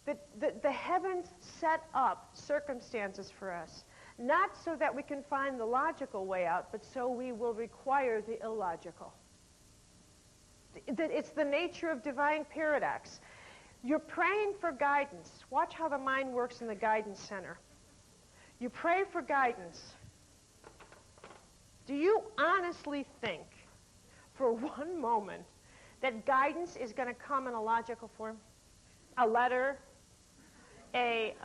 A: The heavens set up circumstances for us, not so that we can find the logical way out, but so we will require the illogical. It's the nature of divine paradox. You're praying for guidance. Watch how the mind works in the guidance center. You pray for guidance. Do you honestly think for one moment that guidance is going to come in a logical form? A letter? A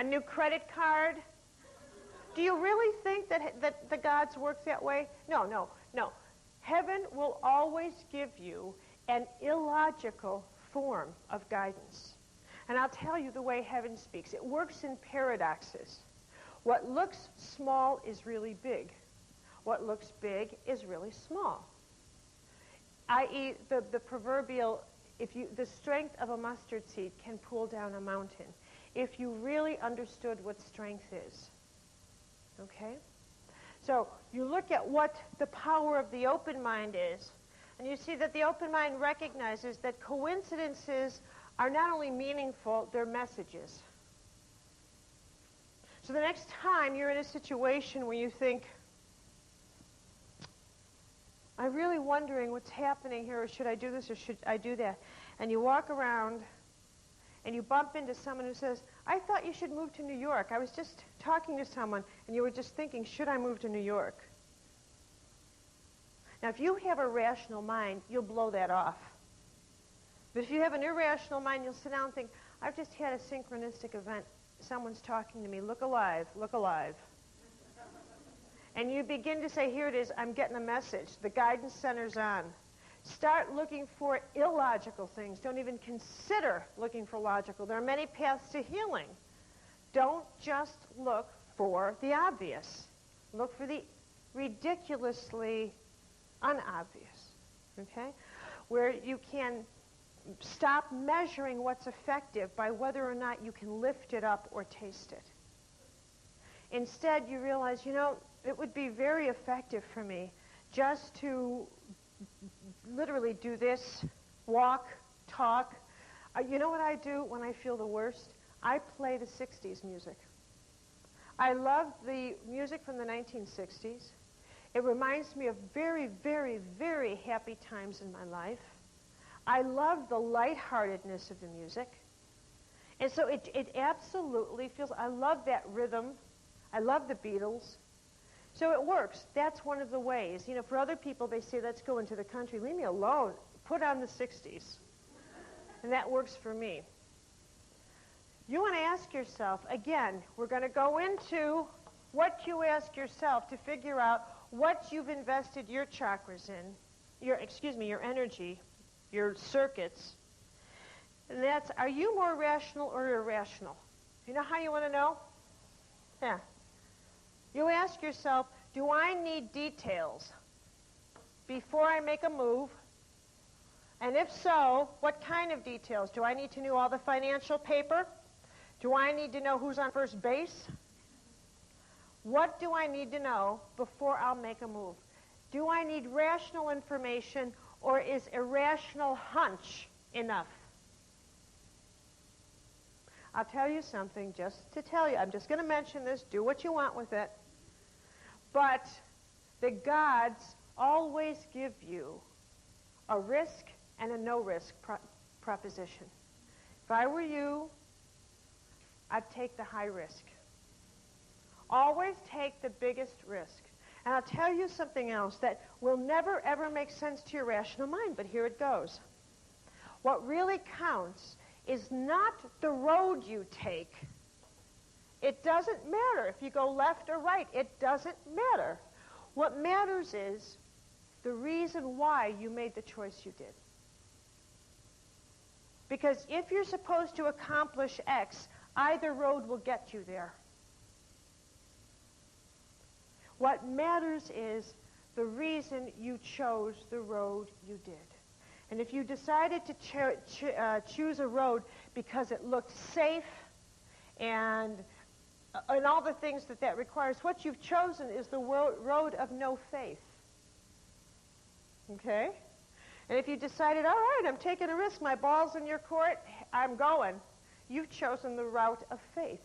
A: new credit card? Do you really think that the gods work that way? No. Heaven will always give you an illogical form of guidance. And I'll tell you the way heaven speaks. It works in paradoxes. What looks small is really big. What looks big is really small. I.e., the proverbial, the strength of a mustard seed can pull down a mountain if you really understood what strength is. Okay? So you look at what the power of the open mind is, and you see that the open mind recognizes that coincidences are not only meaningful, they're messages. So the next time you're in a situation where you think, I'm really wondering what's happening here, or should I do this, or should I do that? And you walk around and you bump into someone who says, I thought you should move to New York. I was just talking to someone, and you were just thinking, should I move to New York? Now, if you have a rational mind, you'll blow that off. But if you have an irrational mind, you'll sit down and think, I've just had a synchronistic event. Someone's talking to me. Look alive, look alive. And you begin to say, here it is, I'm getting a message. The guidance center's on. Start looking for illogical things. Don't even consider looking for logical. There are many paths to healing. Don't just look for the obvious. Look for the ridiculously unobvious, okay? Where you can stop measuring what's effective by whether or not you can lift it up or taste it. Instead, you realize, it would be very effective for me just to literally do this, walk, talk. You know what I do when I feel the worst? I play the 60s music. I love the music from the 1960s. It reminds me of very, very, very happy times in my life. I love the lightheartedness of the music. And so it absolutely feels, I love that rhythm. I love the Beatles. So it works. That's one of the ways. For other people, they say, let's go into the country. Leave me alone. Put on the 60s. And that works for me. ask yourself, again, we're going to go into what you ask yourself to figure out what you've invested your chakras in, your energy, your circuits. And that's, are you more rational or irrational? You know how you want to know? Yeah. You ask yourself, do I need details before I make a move? And if so, what kind of details? Do I need to know all the financial paper? Do I need to know who's on first base? What do I need to know before I'll make a move? Do I need rational information, or is irrational hunch enough? I'll tell you something just to tell you. I'm just going to mention this. Do what you want with it. But the gods always give you a risk and a no-risk proposition. If I were you, I'd take the high risk. Always take the biggest risk. And I'll tell you something else that will never, ever make sense to your rational mind, but here it goes. What really counts is not the road you take. It doesn't matter if you go left or right. It doesn't matter. What matters is the reason why you made the choice you did. Because if you're supposed to accomplish X, either road will get you there. What matters is the reason you chose the road you did. And if you decided to choose a road because it looked safe and all the things that requires, what you've chosen is the road of no faith. Okay? And if you decided, all right, I'm taking a risk, my ball's in your court, I'm going, you've chosen the route of faith.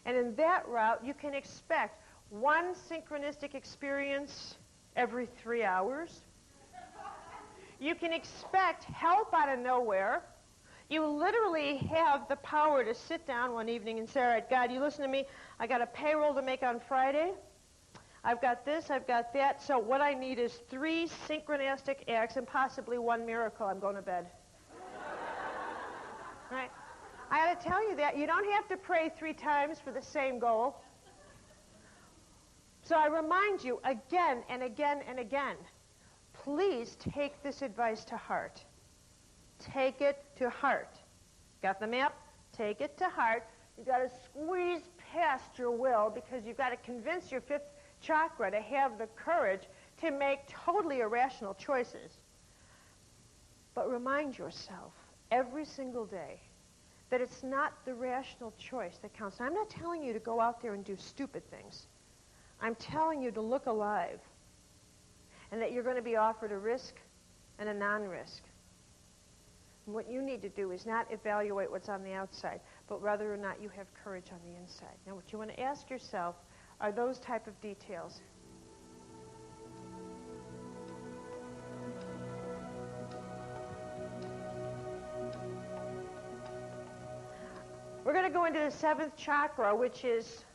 A: And in that route, you can expect one synchronistic experience every 3 hours. You can expect help out of nowhere. You literally have the power to sit down one evening and say, all right, God, you listen to me. I got a payroll to make on Friday. I've got this, I've got that. So what I need is 3 synchronistic acts and possibly 1 miracle. I'm going to bed. Right? I got to tell you that. You don't have to pray 3 times for the same goal. So I remind you again and again and again, please take this advice to heart. Take it to heart. Got the map? Take it to heart. You've got to squeeze past your will because you've got to convince your 5th chakra to have the courage to make totally irrational choices. But remind yourself every single day that it's not the rational choice that counts. Now, I'm not telling you to go out there and do stupid things. I'm telling you to look alive and that you're going to be offered a risk and a non-risk. And what you need to do is not evaluate what's on the outside, but whether or not you have courage on the inside. Now, what you want to ask yourself are those type of details. We're going to go into the 7th chakra, which is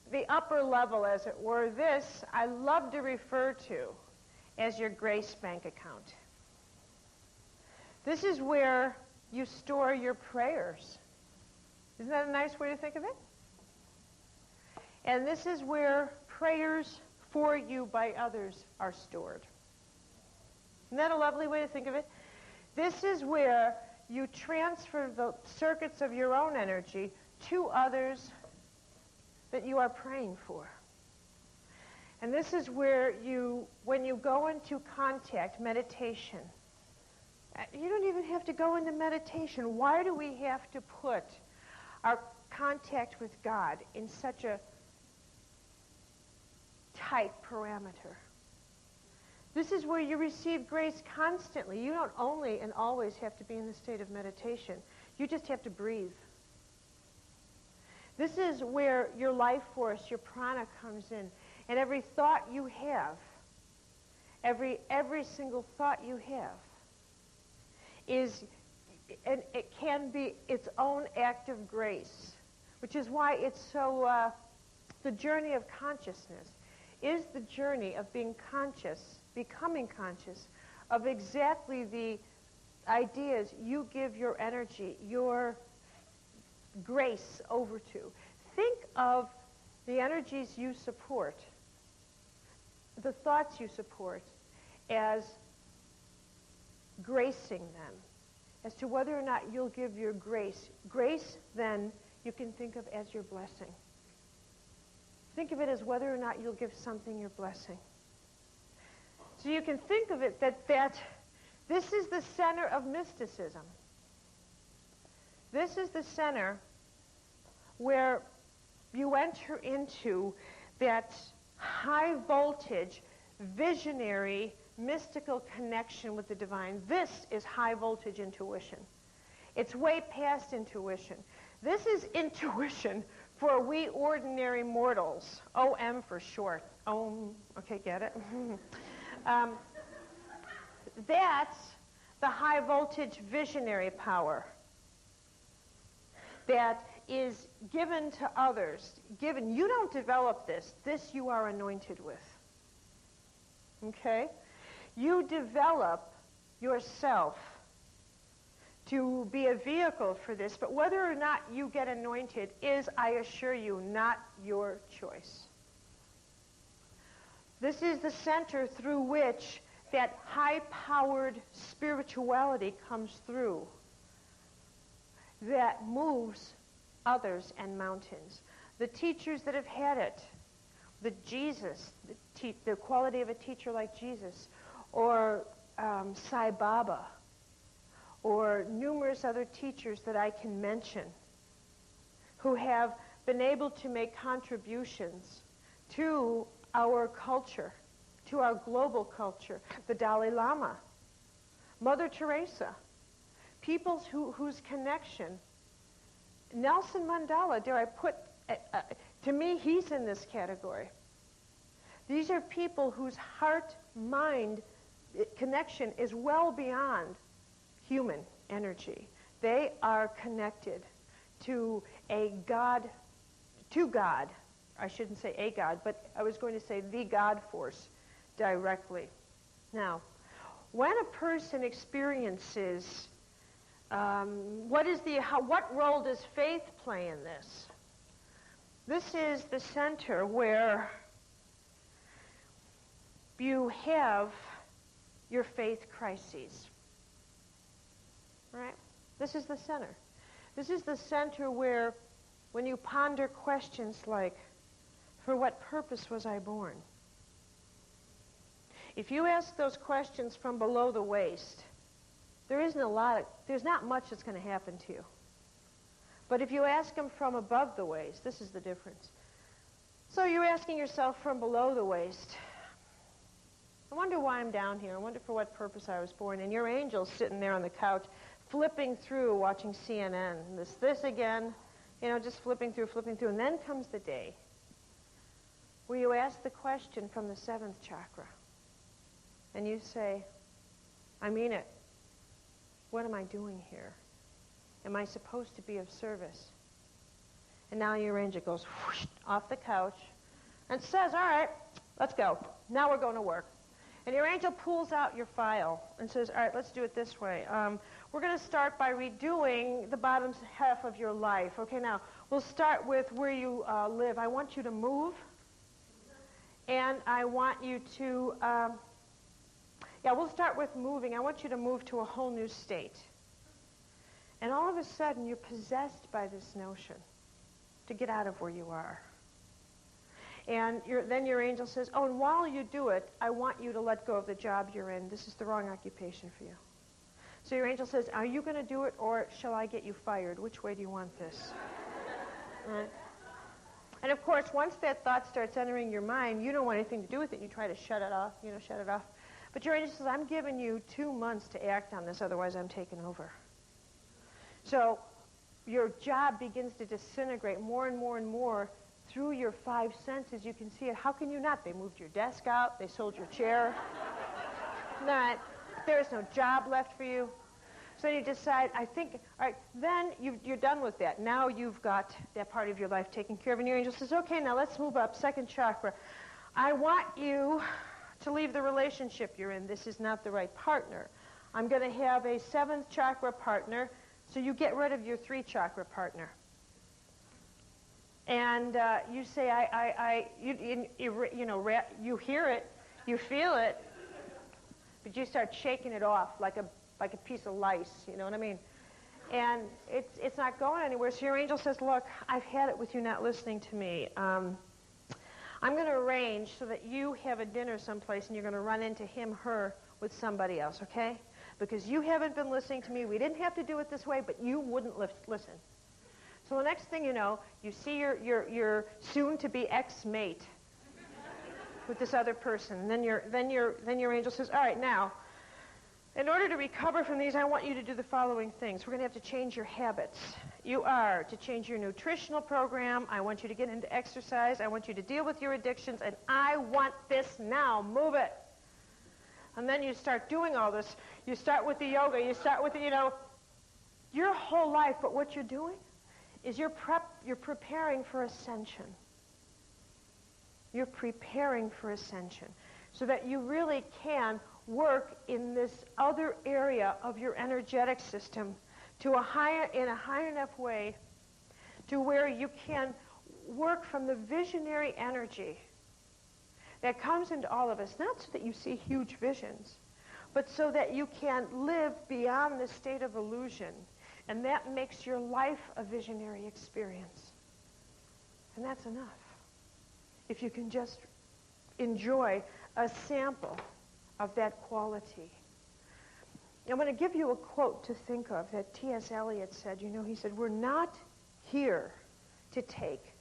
A: the upper level, as it were. This I love to refer to as your grace bank account. This is where you store your prayers. Isn't that a nice way to think of it? And this is where prayers for you by others are stored. Isn't that a lovely way to think of it? This is where you transfer the circuits of your own energy to others that you are praying for. And this is where when you go into contact, meditation, you don't even have to go into meditation. Why do we have to put our contact with God in such a tight parameter? This is where you receive grace constantly. You don't only and always have to be in the state of meditation. You just have to breathe. This is where your life force, your prana comes in. And every thought you have, every single thought you have, and it can be its own act of grace, which is why it's so, the journey of consciousness is the journey of being conscious, becoming conscious of exactly the ideas you give your energy, grace over to. Think of the energies you support, the thoughts you support, as gracing them, as to whether or not you'll give your grace. Grace, then, you can think of as your blessing. Think of it as whether or not you'll give something your blessing. So you can think of it that this is the center of mysticism. This is the center where you enter into that high voltage, visionary, mystical connection with the divine. This is high voltage intuition. It's way past intuition. This is intuition for we ordinary mortals. OM for short. Okay, get it? That's the high voltage visionary power that is given to others. Given, you don't develop this. This you are anointed with. Okay? You develop yourself to be a vehicle for this, but whether or not you get anointed is, I assure you, not your choice. This is the center through which that high-powered spirituality comes through that moves others and mountains. The teachers that have had it, the Jesus, the quality of a teacher like Jesus, or Sai Baba, or numerous other teachers that I can mention who have been able to make contributions to our culture, to our global culture. The Dalai Lama, Mother Teresa, people whose connection, Nelson Mandela, dare I put, to me, he's in this category. These are people whose heart-mind connection is well beyond human energy. They are connected to a God, I shouldn't say a God, but I was going to say the God force directly. Now, when a person experiences, what role does faith play in this? This is the center where you have your faith crises. Right? This is the center. This is the center where, when you ponder questions like, for what purpose was I born? If you ask those questions from below the waist, there's not much that's going to happen to you. But if you ask them from above the waist, this is the difference. So you're asking yourself from below the waist, I wonder why I'm down here. I wonder for what purpose I was born. And your angel's sitting there on the couch, flipping through, watching CNN. This again, just flipping through. And then comes the day where you ask the question from the 7th chakra. And you say, I mean it. What am I doing here? Am I supposed to be of service? And now your angel goes whoosh, off the couch and says, all right, let's go. Now we're going to work. And your angel pulls out your file and says, all right, let's do it this way. We're going to start by redoing the bottom half of your life. Okay, now, we'll start with where you live. I want you to move. And I want you to, we'll start with moving. I want you to move to a whole new state. And all of a sudden, you're possessed by this notion to get out of where you are. And then your angel says, oh, and while you do it, I want you to let go of the job you're in. This is the wrong occupation for you. So your angel says, are you going to do it, or shall I get you fired? Which way do you want this? Right? And of course, once that thought starts entering your mind, you don't want anything to do with it. You try to shut it off, shut it off. But your angel says, I'm giving you 2 months to act on this, otherwise I'm taking over. So your job begins to disintegrate more and more and more through your 5 senses. You can see it. How can you not? They moved your desk out. They sold your chair. There's no job left for you. So you decide, I think, all right, then you're done with that. Now you've got that part of your life taken care of. And your angel says, okay, now let's move up. 2nd chakra. I want you to leave the relationship you're in. This is not the right partner. I'm going to have a 7th chakra partner, so you get rid of your 3 chakra partner. And you say, you hear it, you feel it, but you start shaking it off like a piece of lice, you know what I mean? And it's not going anywhere. So your angel says, look, I've had it with you not listening to me. I'm going to arrange so that you have a dinner someplace and you're going to run into him, her, with somebody else, okay? Because you haven't been listening to me. We didn't have to do it this way, but you wouldn't listen. So the next thing you know, you see your soon-to-be ex-mate with this other person. And then your angel says, all right, now, in order to recover from these, I want you to do the following things. We're going to have to change your habits. You are to change your nutritional program. I want you to get into exercise. I want you to deal with your addictions. And I want this now. Move it. And then you start doing all this. You start with the yoga. You start with your whole life. But what you're doing is you're preparing for ascension. You're preparing for ascension so that you really can work in this other area of your energetic system in a high enough way to where you can work from the visionary energy that comes into all of us, not so that you see huge visions, but so that you can live beyond the state of illusion. And that makes your life a visionary experience. And that's enough. If you can just enjoy a sample of that quality. I'm going to give you a quote to think of that T.S. Eliot said. He said, we're not here to take,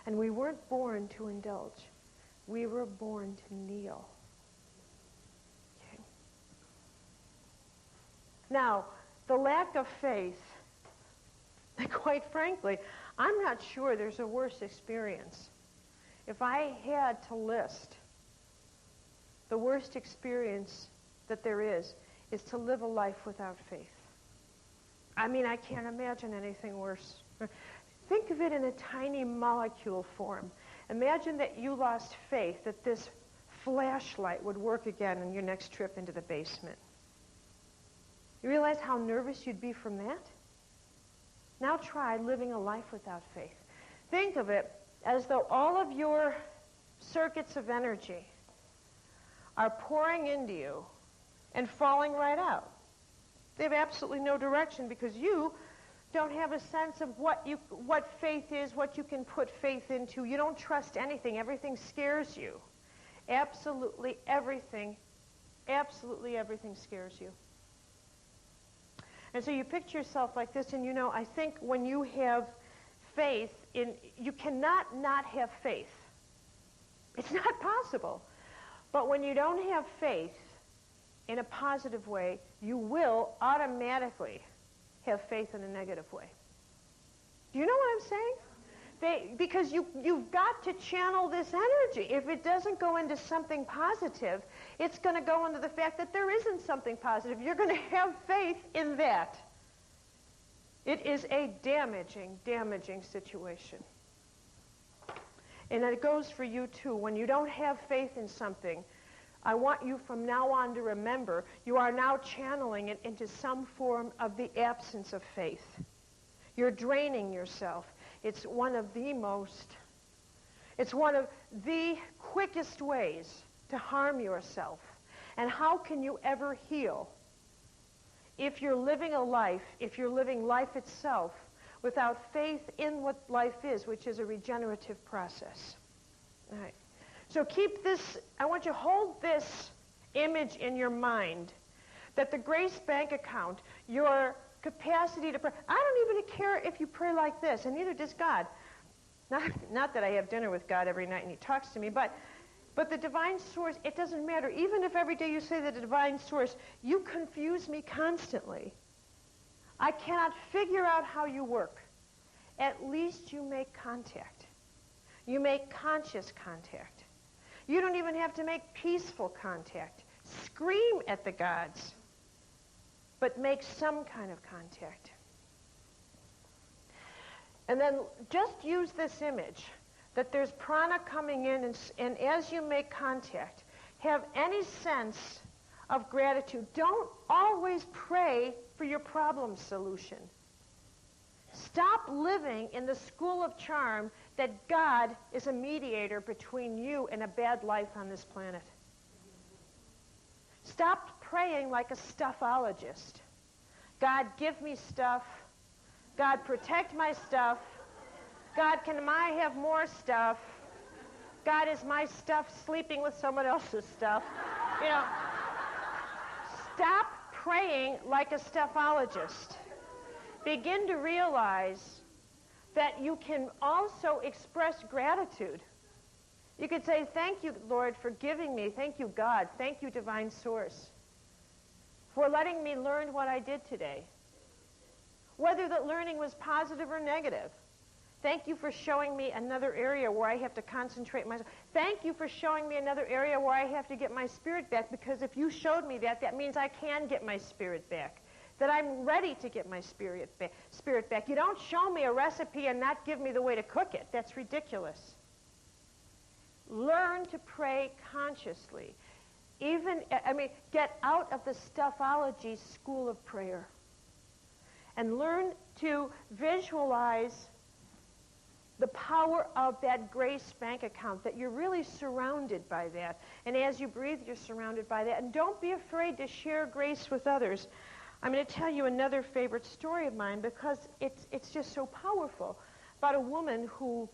A: and we weren't born to indulge. We were born to kneel. Okay. Now, the lack of faith, quite frankly, I'm not sure there's a worse experience. If I had to list the worst experience that there is to live a life without faith. I mean, I can't imagine anything worse. Think of it in a tiny molecule form. Imagine that you lost faith that this flashlight would work again on your next trip into the basement. You realize how nervous you'd be from that? Now try living a life without faith. Think of it as though all of your circuits of energy are pouring into you and falling right out. They have absolutely no direction because you don't have a sense of what faith is, what you can put faith into. You don't trust anything. Everything scares you. Absolutely everything scares you. And so you picture yourself like this, and I think when you have faith you cannot not have faith. It's not possible. But when you don't have faith in a positive way, you will automatically have faith in a negative way. Do you know what I'm saying? Because you've got to channel this energy. If it doesn't go into something positive, it's going to go into the fact that there isn't something positive. You're going to have faith in that. It is a damaging situation. And it goes for you too. When you don't have faith in something, I want you from now on to remember you are now channeling it into some form of the absence of faith. You're draining yourself. It's one of the quickest ways to harm yourself. And how can you ever heal if you're living life itself without faith in what life is, which is a regenerative process? All right. So keep this, I want you to hold this image in your mind, that the Grace Bank account, your capacity to pray, I don't even care if you pray like this, and neither does God. Not that I have dinner with God every night and he talks to me, but the divine source, it doesn't matter. Even if every day you say the divine source, you confuse me constantly. I cannot figure out how you work. At least you make contact. You make conscious contact. You don't even have to make peaceful contact. Scream at the gods, but make some kind of contact. And then just use this image that there's prana coming in, and as you make contact, have any sense of gratitude. Don't always pray for your problem solution. Stop living in the school of charm that God is a mediator between you and a bad life on this planet. Stop praying like a stuffologist. God, give me stuff. God, protect my stuff. God, can I have more stuff? God, is my stuff sleeping with someone else's stuff? You know, stop praying like a stuffologist. Begin to realize that you can also express gratitude. You could say, thank you, Lord, for giving me. Thank you, God. Thank you, Divine Source, for letting me learn what I did today. Whether that learning was positive or negative. Thank you for showing me another area where I have to concentrate myself. Thank you for showing me another area where I have to get my spirit back, because if you showed me that, that means I can get my spirit back. That I'm ready to get my spirit back. You don't show me a recipe and not give me the way to cook it. That's ridiculous. Learn to pray consciously. Get out of the stuffology school of prayer. And learn to visualize the power of that grace bank account, that you're really surrounded by that. And as you breathe, you're surrounded by that. And don't be afraid to share grace with others. I'm going to tell you another favorite story of mine, because it's just so powerful, about a woman who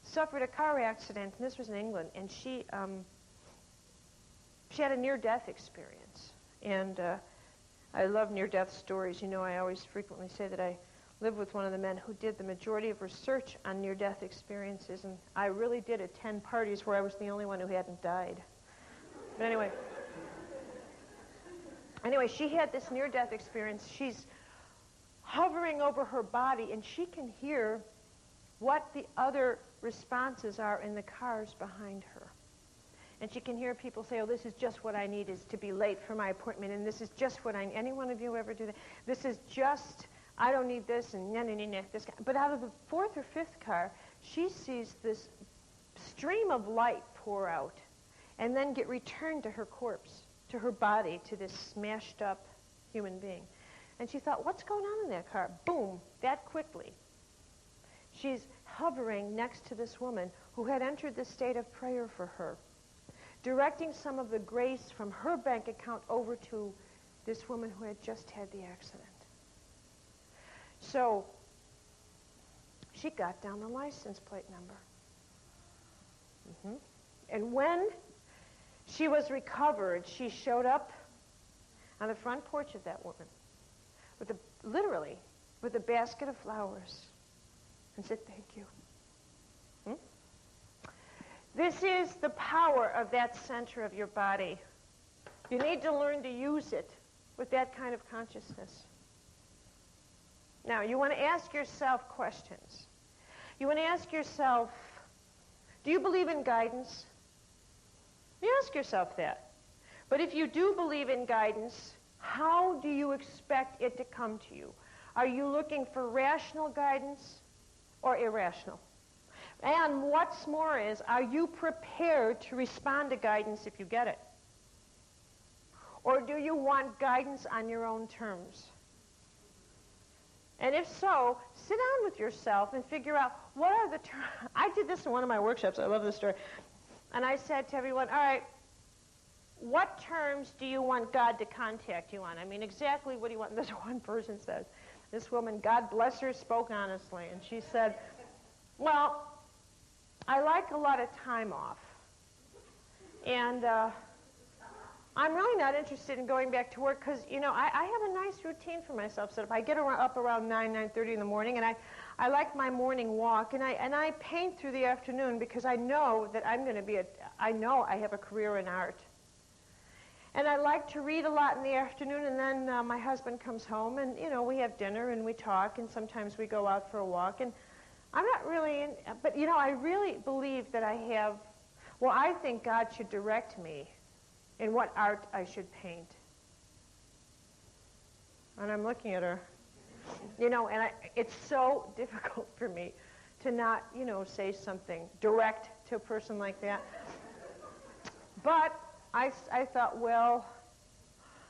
A: suffered a car accident, and this was in England, and she had a near-death experience. And I love near-death stories. You know, I always frequently say that I lived with one of the men who did the majority of research on near-death experiences, and I really did attend parties where I was the only one who hadn't died. But anyway, she had this near-death experience. She's hovering over her body, and she can hear what the other responses are in the cars behind her. And she can hear people say, oh, this is just what I need, is to be late for my appointment, and this is just what I need. Any one of you ever do that? This is just, I don't need this, and this guy. But out of the fourth or fifth car, she sees this stream of light pour out and then get returned to her corpse, to her body, to this smashed up human being. And she thought, what's going on in that car? Boom, that quickly. She's hovering next to this woman who had entered the state of prayer for her, directing some of the grace from her bank account over to this woman who had just had the accident. So she got down the license plate number. And when she was recovered, she showed up on the front porch of that woman, literally with a basket of flowers, and said, thank you. This is the power of that center of your body. You need to learn to use it with that kind of consciousness. Now, you want to ask yourself questions. You want to ask yourself, do you believe in guidance? You ask yourself that. But if you do believe in guidance, how do you expect it to come to you? Are you looking for rational guidance or irrational? And what's more is, are you prepared to respond to guidance if you get it? Or do you want guidance on your own terms? And if so, sit down with yourself and figure out what are the terms. I did this in one of my workshops. I love this story. And I said to everyone, all right, what terms do you want God to contact you on? I mean, exactly what do you want? This one person says, this woman, God bless her, spoke honestly. And she said, well, I like a lot of time off. And I'm really not interested in going back to work because, you know, I have a nice routine for myself set up. I get up around 9:30 in the morning, and I like my morning walk, and I paint through the afternoon because I know that I'm going to be I know I have a career in art. And I like to read a lot in the afternoon, and then my husband comes home, and, you know, we have dinner, and we talk, and sometimes we go out for a walk, and I'm not really but, you know, I really believe that I think God should direct me in what art I should paint. And I'm looking at her. You know, and it's so difficult for me to not, you know, say something direct to a person like that. But I thought, well,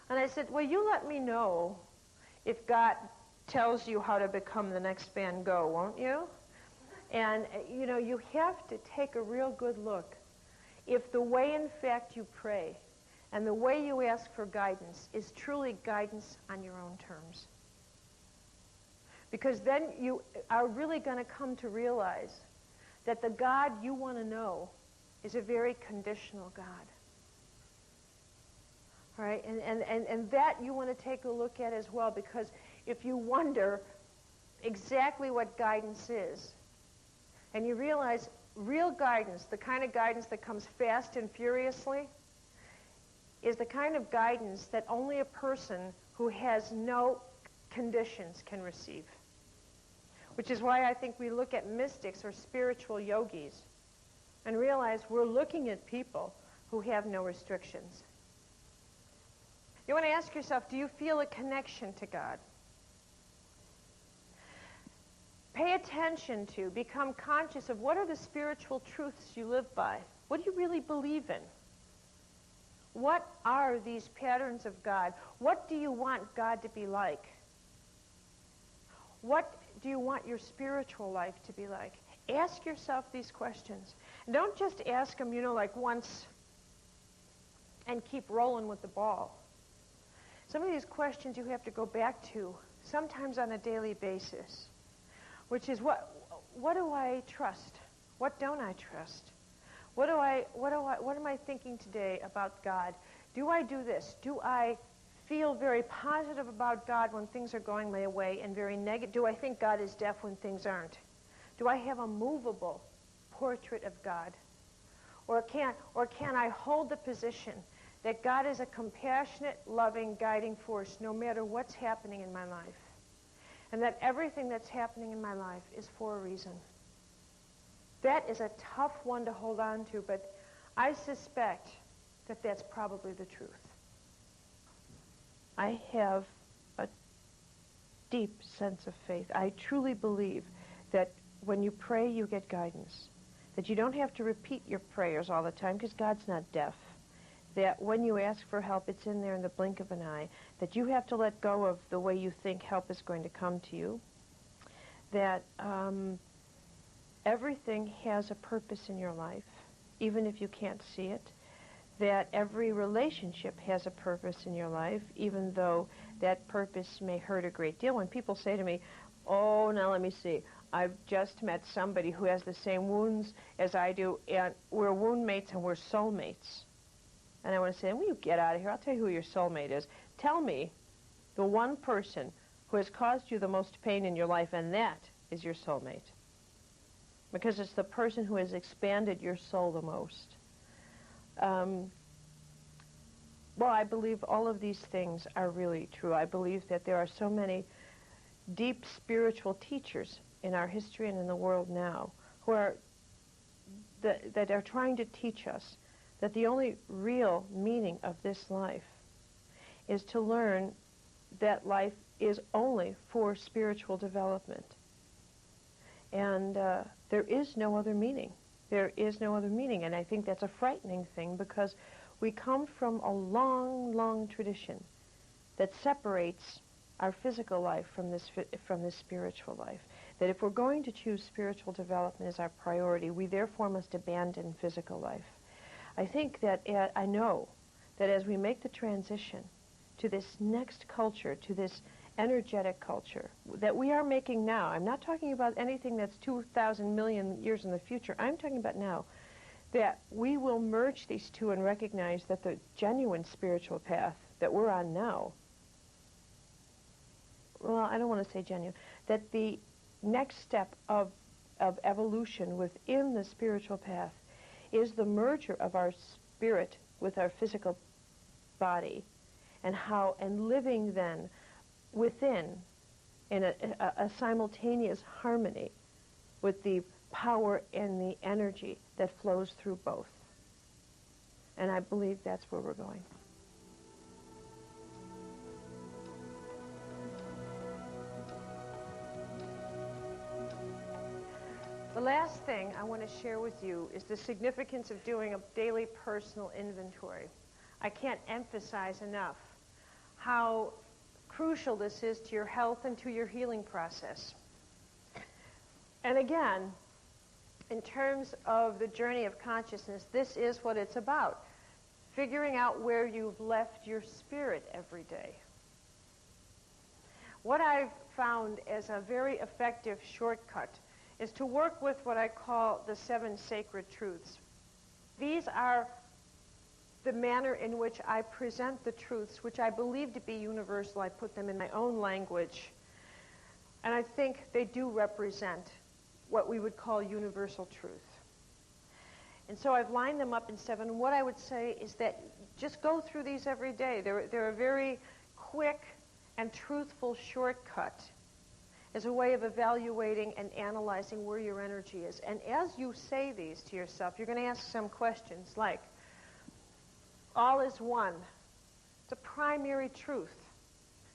A: and I said, well, you let me know if God tells you how to become the next Van Gogh, won't you? And, you know, you have to take a real good look. If the way, in fact, you pray and the way you ask for guidance is truly guidance on your own terms. Because then you are really going to come to realize that the God you want to know is a very conditional God. All right? And that you want to take a look at as well, because if you wonder exactly what guidance is, and you realize real guidance, the kind of guidance that comes fast and furiously, is the kind of guidance that only a person who has no conditions can receive. Which is why I think we look at mystics or spiritual yogis and realize we're looking at people who have no restrictions. You want to ask yourself, do you feel a connection to God? Pay attention to, become conscious of what are the spiritual truths you live by. What do you really believe in? What are these patterns of God? What do you want God to be like? What do you want your spiritual life to be like? Ask yourself these questions. And don't just ask them, you know, like once and keep rolling with the ball. Some of these questions you have to go back to, sometimes on a daily basis, which is what do I trust? What don't I trust? What am I thinking today about God? Do I do this? Do I feel very positive about God when things are going my way and very negative? Do I think God is deaf when things aren't? Do I have a movable portrait of God? Or can I hold the position that God is a compassionate, loving, guiding force no matter what's happening in my life? And that everything that's happening in my life is for a reason. That is a tough one to hold on to, but I suspect that that's probably the truth. I have a deep sense of faith. I truly believe that when you pray, you get guidance. That you don't have to repeat your prayers all the time because God's not deaf. That when you ask for help, it's in there in the blink of an eye. That you have to let go of the way you think help is going to come to you. That everything has a purpose in your life, even if you can't see it. That every relationship has a purpose in your life, even though that purpose may hurt a great deal. When people say to me, oh, now let me see, I've just met somebody who has the same wounds as I do, and we're wound mates and we're soulmates. And I want to say, will you get out of here? I'll tell you who your soulmate is. Tell me the one person who has caused you the most pain in your life, and that is your soulmate. Because it's the person who has expanded your soul the most. Well, I believe all of these things are really true. I believe that there are so many deep spiritual teachers in our history and in the world now who are that are trying to teach us that the only real meaning of this life is to learn that life is only for spiritual development. And there is no other meaning. There is no other meaning. And I think that's a frightening thing because we come from a long, long tradition that separates our physical life from this spiritual life. That if we're going to choose spiritual development as our priority, we therefore must abandon physical life. I think that, I know that as we make the transition to this next culture, to this energetic culture that we are making now, I'm not talking about anything that's 2,000 million years in the future, I'm talking about now, that we will merge these two and recognize that the genuine spiritual path that we're on now, well, I don't want to say genuine, that the next step of evolution within the spiritual path is the merger of our spirit with our physical body, and living then within in a simultaneous harmony with the power and the energy that flows through both. And I believe that's where we're going. The last thing I want to share with you is the significance of doing a daily personal inventory. I can't emphasize enough how crucial this is to your health and to your healing process. And again, in terms of the journey of consciousness, this is what it's about. Figuring out where you've left your spirit every day. What I've found as a very effective shortcut is to work with what I call the 7 sacred truths. These are the manner in which I present the truths, which I believe to be universal. I put them in my own language. And I think they do represent what we would call universal truth. And so I've lined them up in 7. And what I would say is that just go through these every day. They're a very quick and truthful shortcut as a way of evaluating and analyzing where your energy is. And as you say these to yourself, you're going to ask some questions like, all is one. It's a primary truth.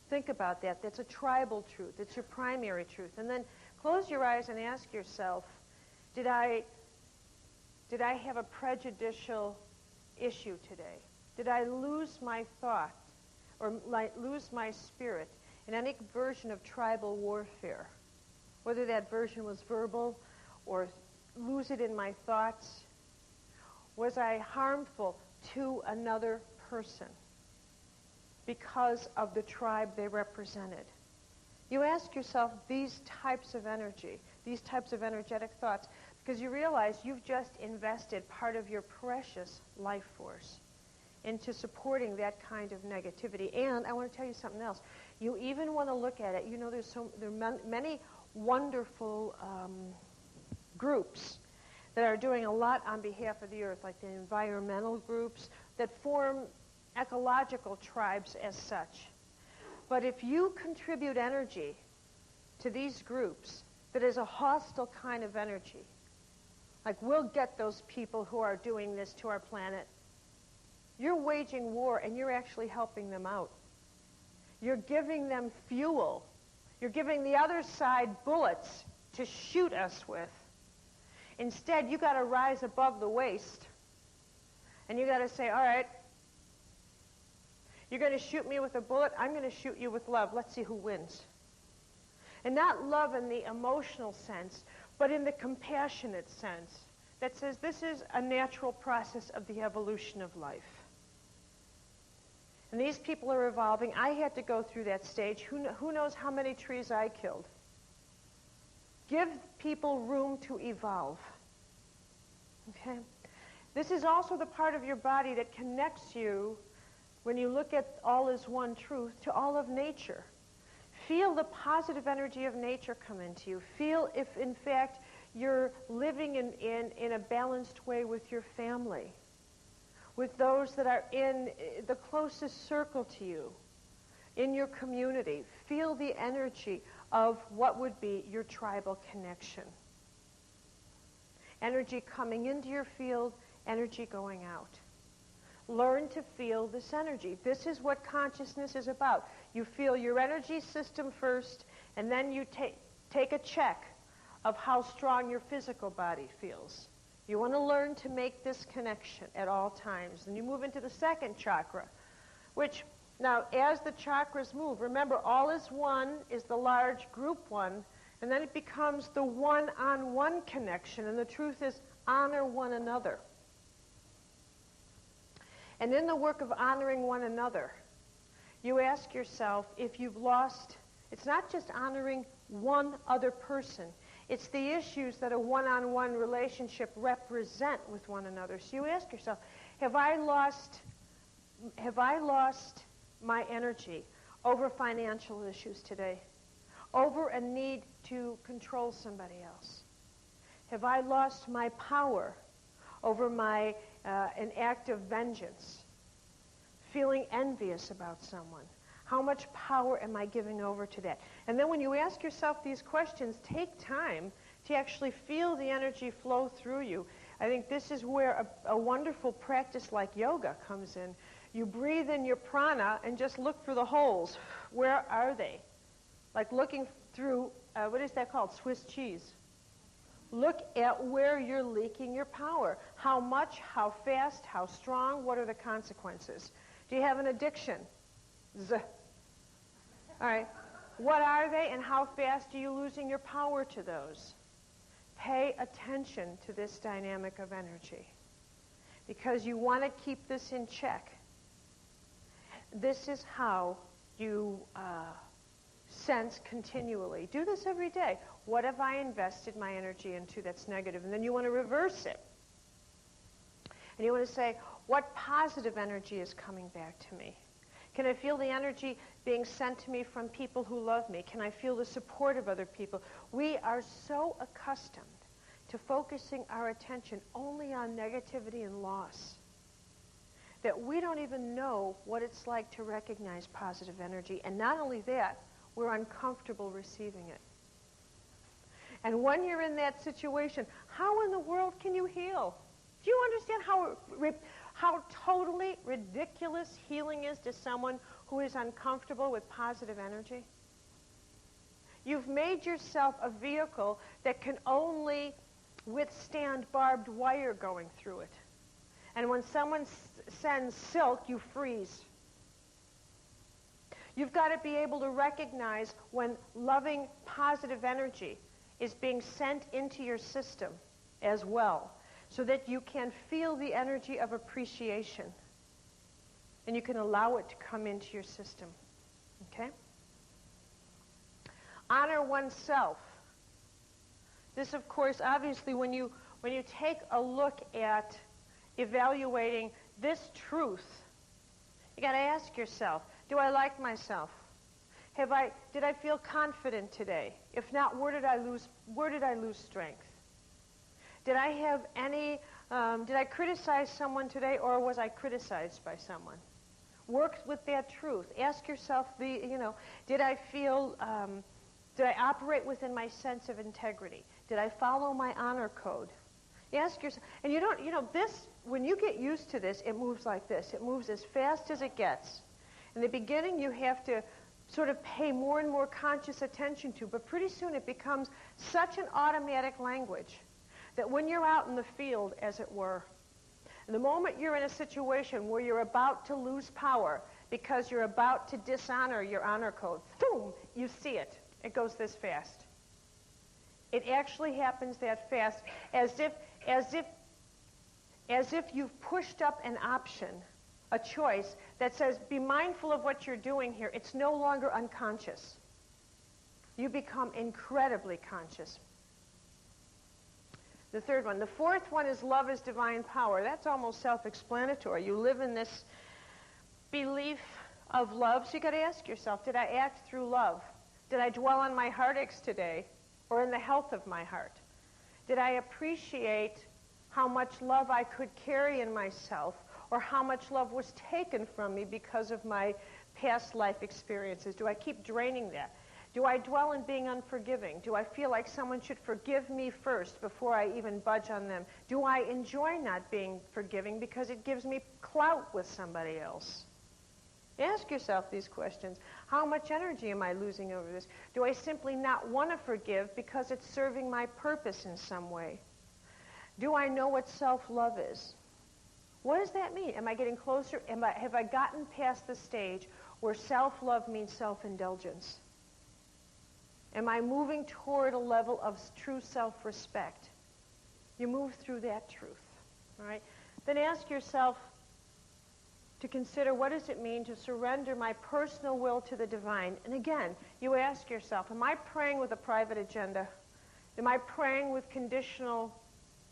A: Think about that. That's a tribal truth. It's your primary truth. And then close your eyes and ask yourself, did I have a prejudicial issue today? Did I lose my thought or lose my spirit in any version of tribal warfare? Whether that version was verbal or lose it in my thoughts. Was I harmful to another person because of the tribe they represented? You ask yourself these types of energy, these types of energetic thoughts, because you realize you've just invested part of your precious life force into supporting that kind of negativity. And I want to tell you something else. You even want to look at it. You know, there are many wonderful groups that are doing a lot on behalf of the earth, like the environmental groups that form ecological tribes as such. But if you contribute energy to these groups that is a hostile kind of energy, like we'll get those people who are doing this to our planet, you're waging war and you're actually helping them out. You're giving them fuel. You're giving the other side bullets to shoot us with. Instead, you got to rise above the waist. And you got to say, all right, you're going to shoot me with a bullet. I'm going to shoot you with love. Let's see who wins. And not love in the emotional sense, but in the compassionate sense that says this is a natural process of the evolution of life. And these people are evolving. I had to go through that stage. Who knows how many trees I killed? Give people room to evolve. Okay? This is also the part of your body that connects you, when you look at all is one truth, to all of nature. Feel the positive energy of nature come into you. Feel if, in fact, you're living in a balanced way with your family, with those that are in the closest circle to you, in your community. Feel the energy of what would be your tribal connection. Energy coming into your field, energy going out. Learn to feel this energy. This is what consciousness is about. You feel your energy system first, and then you take a check of how strong your physical body feels. You want to learn to make this connection at all times. And you move into the second chakra, which, now, as the chakras move, remember, all is one is the large group one, and then it becomes the one-on-one connection, and the truth is honor one another. And in the work of honoring one another, you ask yourself if you've lost, it's not just honoring one other person, it's the issues that a one-on-one relationship represent with one another. So you ask yourself, have I lost my energy over financial issues today? Over a need to control somebody else? Have I lost my power over an act of vengeance? Feeling envious about someone? How much power am I giving over to that? And then when you ask yourself these questions, take time to actually feel the energy flow through you. I think this is where a wonderful practice like yoga comes in. You breathe in your prana and just look for the holes. Where are they? Like looking through, what is that called? Swiss cheese. Look at where you're leaking your power. How much, how fast, how strong, what are the consequences? Do you have an addiction? All right. What are they and how fast are you losing your power to those? Pay attention to this dynamic of energy because you want to keep this in check. This is how you sense continually. Do this every day. What have I invested my energy into that's negative? And then you want to reverse it. And you want to say, what positive energy is coming back to me? Can I feel the energy being sent to me from people who love me? Can I feel the support of other people? We are so accustomed to focusing our attention only on negativity and loss that we don't even know what it's like to recognize positive energy. And not only that, we're uncomfortable receiving it. And when you're in that situation, how in the world can you heal? Do you understand how totally ridiculous healing is to someone who is uncomfortable with positive energy? You've made yourself a vehicle that can only withstand barbed wire going through it. And when someone sends silk, you freeze. You've got to be able to recognize when loving, positive energy is being sent into your system as well, so that you can feel the energy of appreciation and you can allow it to come into your system. Okay? Honor oneself. This, of course, obviously, when you take a look at evaluating this truth, you got to ask yourself, do I like myself? Did I feel confident today? If not, where did I lose strength? Did I have any, did I criticize someone today, or was I criticized by someone? Work with that truth. Ask yourself, did I feel, did I operate within my sense of integrity? Did I follow my honor code? You ask yourself, and this, when you get used to this, it moves like this. It moves as fast as it gets. In the beginning, you have to sort of pay more and more conscious attention to, but pretty soon it becomes such an automatic language that when you're out in the field, as it were, and the moment you're in a situation where you're about to lose power because you're about to dishonor your honor code, boom, you see it. It goes this fast. It actually happens that fast, as if you've pushed up an option, a choice that says, be mindful of what you're doing here. It's no longer unconscious. You become incredibly conscious. The third one. The fourth one is love is divine power. That's almost self-explanatory. You live in this belief of love, so you got to ask yourself, did I act through love? Did I dwell on my heartaches today, or in the health of my heart? Did I appreciate how much love I could carry in myself, or how much love was taken from me because of my past life experiences? Do I keep draining that? Do I dwell in being unforgiving? Do I feel like someone should forgive me first before I even budge on them? Do I enjoy not being forgiving because it gives me clout with somebody else? Ask yourself these questions. How much energy am I losing over this? Do I simply not want to forgive because it's serving my purpose in some way? Do I know what self-love is? What does that mean? Am I getting closer? Have I gotten past the stage where self-love means self-indulgence? Am I moving toward a level of true self-respect? You move through that truth. All right? Then ask yourself to consider, what does it mean to surrender my personal will to the divine? And again, you ask yourself, am I praying with a private agenda? Am I praying with conditional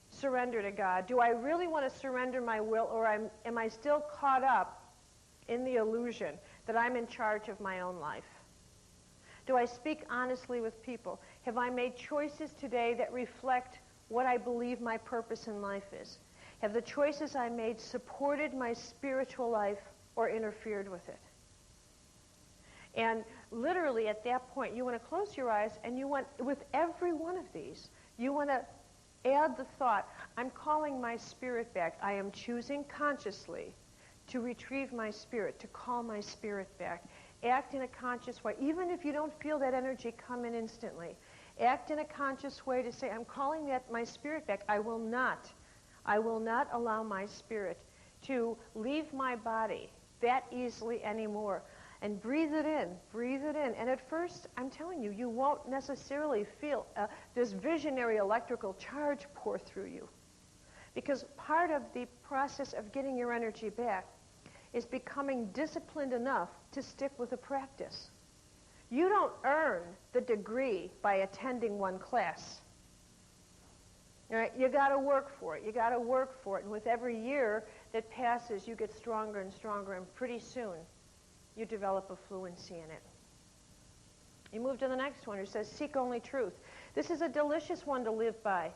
A: surrender to God? Do I really want to surrender my will, or am I still caught up in the illusion that I'm in charge of my own life? Do I speak honestly with people? Have I made choices today that reflect what I believe my purpose in life is? Have the choices I made supported my spiritual life or interfered with it? And literally at that point, you want to close your eyes, and you want, with every one of these, you want to add the thought, I'm calling my spirit back. I am choosing consciously to retrieve my spirit, to call my spirit back. Act in a conscious way. Even if you don't feel that energy come in instantly, act in a conscious way to say, I'm calling my spirit back. I will not allow my spirit to leave my body that easily anymore. And breathe it in, breathe it in. And at first, I'm telling you, you won't necessarily feel this visionary electrical charge pour through you. Because part of the process of getting your energy back is becoming disciplined enough to stick with a practice. You don't earn the degree by attending one class. All right? You got to work for it. You got to work for it. And with every year that passes, you get stronger and stronger. And pretty soon, you develop a fluency in it. You move to the next one. It says, seek only truth. This is a delicious one to live by.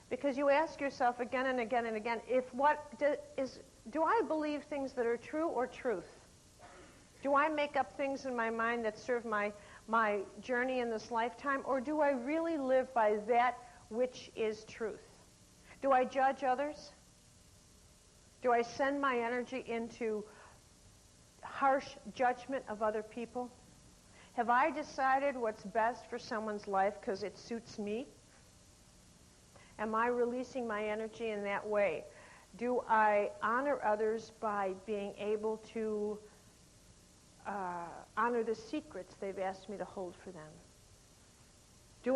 A: Because you ask yourself again and again and again, do I believe things that are true or truth? Do I make up things in my mind that serve my journey in this lifetime? Or do I really live by that which is truth? Do I judge others? Do I send my energy into harsh judgment of other people? Have I decided what's best for someone's life because it suits me? Am I releasing my energy in that way? Do I honor others by being able to honor the secrets they've asked me to hold for them? Do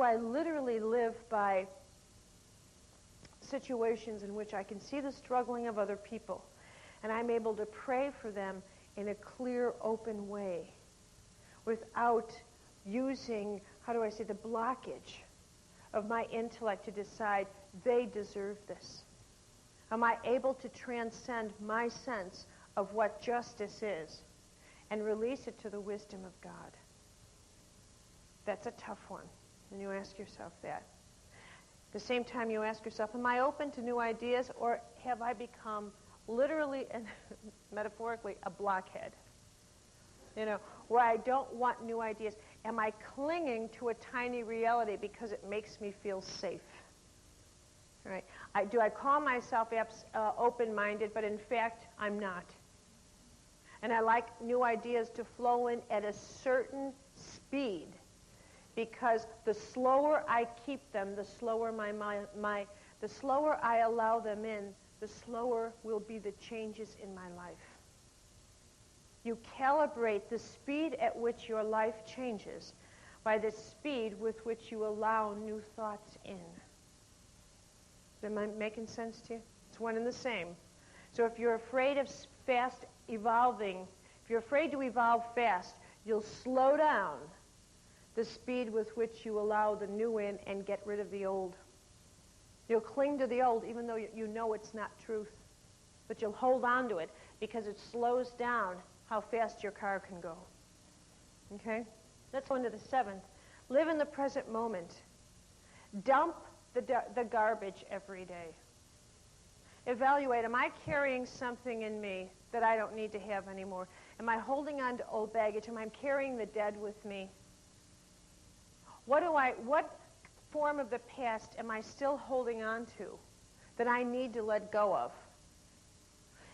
A: I literally live by situations in which I can see the struggling of other people and I'm able to pray for them in a clear, open way without using, the blockage of my intellect to decide they deserve this? Am I able to transcend my sense of what justice is and release it to the wisdom of God? That's a tough one, and you ask yourself that. At the same time, you ask yourself, am I open to new ideas, or have I become literally and metaphorically a blockhead? Where I don't want new ideas. Am I clinging to a tiny reality because it makes me feel safe? Right? Do I call myself open-minded, but in fact, I'm not? And I like new ideas to flow in at a certain speed, because the slower I keep them, the slower the slower I allow them in, the slower will be the changes in my life. You calibrate the speed at which your life changes by the speed with which you allow new thoughts in. Am I making sense to you? It's one and the same. So if you're afraid of fast evolving, if you're afraid to evolve fast, you'll slow down the speed with which you allow the new in and get rid of the old. You'll cling to the old even though you know it's not truth. But you'll hold on to it because it slows down how fast your car can go. Okay? Let's go into the seventh. Live in the present moment. Dump the garbage every day. Evaluate, am I carrying something in me that I don't need to have anymore? Am I holding on to old baggage? Am I carrying the dead with me? What form of the past am I still holding on to that I need to let go of?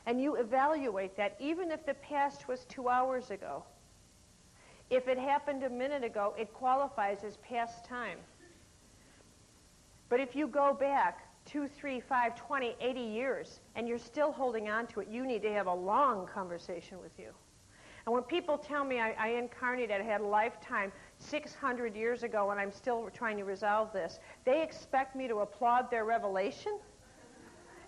A: And you evaluate that, even if the past was 2 hours ago. If it happened a minute ago, it qualifies as past time. But if you go back 2, 3, 5, 20, 80 years, and you're still holding on to it, you need to have a long conversation with you. And when people tell me I incarnated, I had a lifetime 600 years ago, and I'm still trying to resolve this, they expect me to applaud their revelation?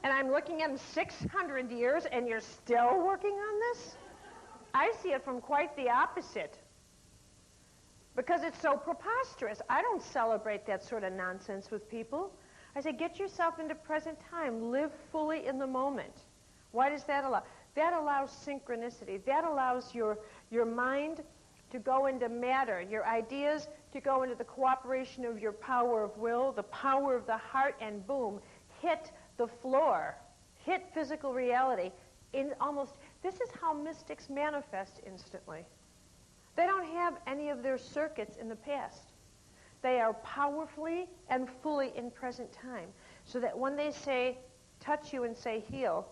A: And I'm looking at them 600 years, and you're still working on this? I see it from quite the opposite. Because it's so preposterous. I don't celebrate that sort of nonsense with people. I say, get yourself into present time. Live fully in the moment. Why does that allow? That allows synchronicity. That allows your mind to go into matter, your ideas to go into the cooperation of your power of will, the power of the heart, and boom, hit the floor, hit physical reality. This is how mystics manifest instantly. They don't have any of their circuits in the past. They are powerfully and fully in present time. So that when they say, touch you and say heal,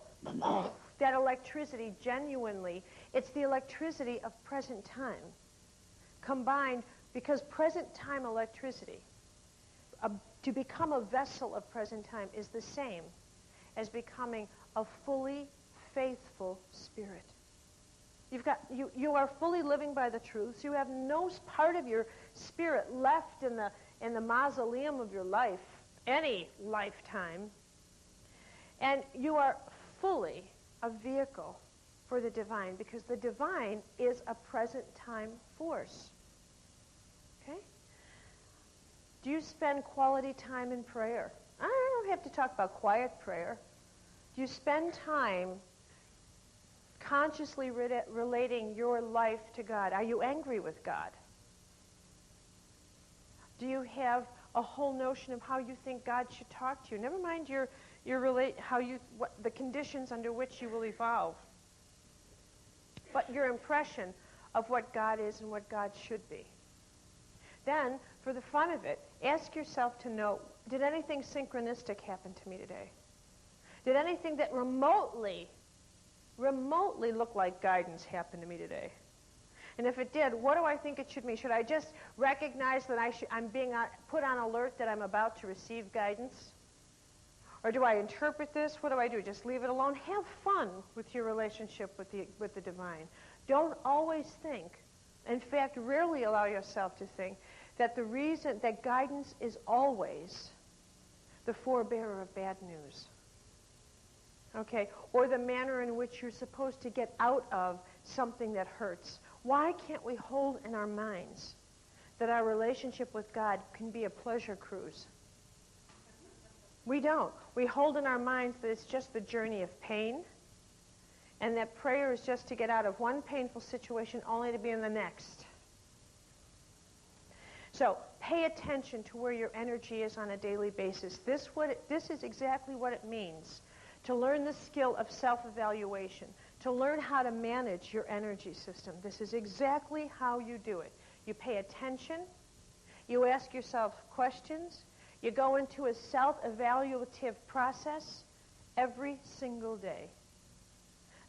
A: that electricity genuinely, it's the electricity of present time combined, because present time electricity, to become a vessel of present time is the same as becoming a fully faithful spirit. You are fully living by the truths. You have no part of your spirit left in the mausoleum of your life, any lifetime. And you are fully a vehicle for the divine, because the divine is a present time force. Okay? Do you spend quality time in prayer? I don't have to talk about quiet prayer. Do you spend time consciously relating your life to God? Are you angry with God? Do you have a whole notion of how you think God should talk to you? Never mind the conditions under which you will evolve, but your impression of what God is and what God should be. Then, for the fun of it, ask yourself to know, did anything synchronistic happen to me today? Did anything that remotely look like guidance happen to me today? And if it did, what do I think it should mean? Should I just recognize that I'm being put on alert that I'm about to receive guidance? Or do I interpret this? What do I do? Just leave it alone? Have fun with your relationship with the divine. Don't always think, in fact, rarely allow yourself to think, that the reason that guidance is always the forebearer of bad news. Okay? Or the manner in which you're supposed to get out of something that hurts. Why can't we hold in our minds that our relationship with God can be a pleasure cruise? We don't. We hold in our minds that it's just the journey of pain, and that prayer is just to get out of one painful situation only to be in the next. So pay attention to where your energy is on a daily basis. This is exactly what it means to learn the skill of self-evaluation, to learn how to manage your energy system. This is exactly how you do it. You pay attention, you ask yourself questions, you go into a self-evaluative process every single day.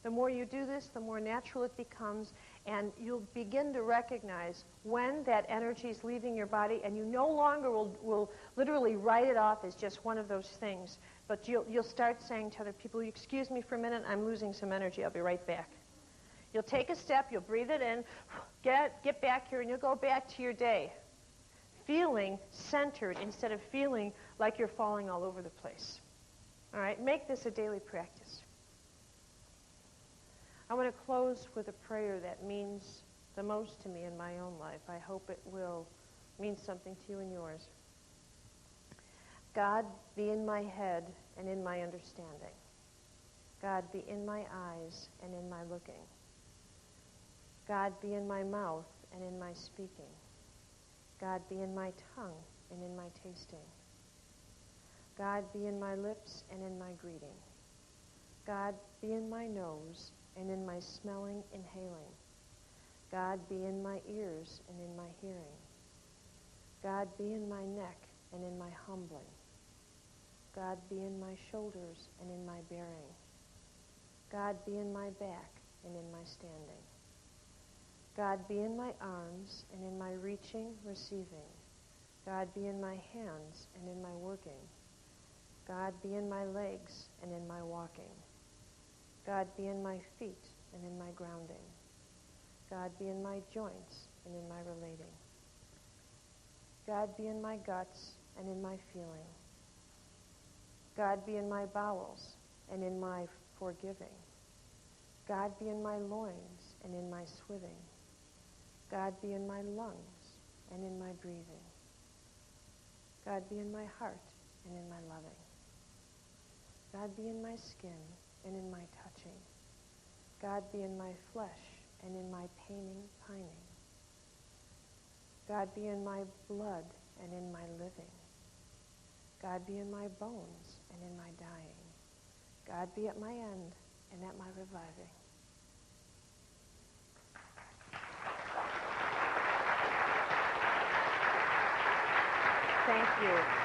A: The more you do this, the more natural it becomes, and you'll begin to recognize when that energy is leaving your body, and you no longer will literally write it off as just one of those things, but you'll start saying to other people, excuse me for a minute, I'm losing some energy, I'll be right back. You'll take a step, you'll breathe it in, get back here, and you'll go back to your day, feeling centered instead of feeling like you're falling all over the place. All right, make this a daily practice. I want to close with a prayer that means the most to me in my own life. I hope it will mean something to you in yours. God, be in my head and in my understanding. God, be in my eyes and in my looking. God, be in my mouth and in my speaking. God, be in my tongue and in my tasting. God, be in my lips and in my greeting. God, be in my nose and in my smelling, inhaling. God, be in my ears and in my hearing. God, be in my neck and in my humbling. God, be in my shoulders and in my bearing. God, be in my back and in my standing. God, be in my arms and in my reaching, receiving. God, be in my hands and in my working. God, be in my legs and in my walking. God, be in my feet and in my grounding. God, be in my joints and in my relating. God, be in my guts and in my feeling. God, be in my bowels and in my forgiving. God, be in my loins and in my swiving. God, be in my lungs and in my breathing. God, be in my heart and in my loving. God, be in my skin and in my touching. God, be in my flesh and in my paining, pining. God, be in my blood and in my living. God, be in my bones and in my dying. God, be at my end and at my reviving. Thank you.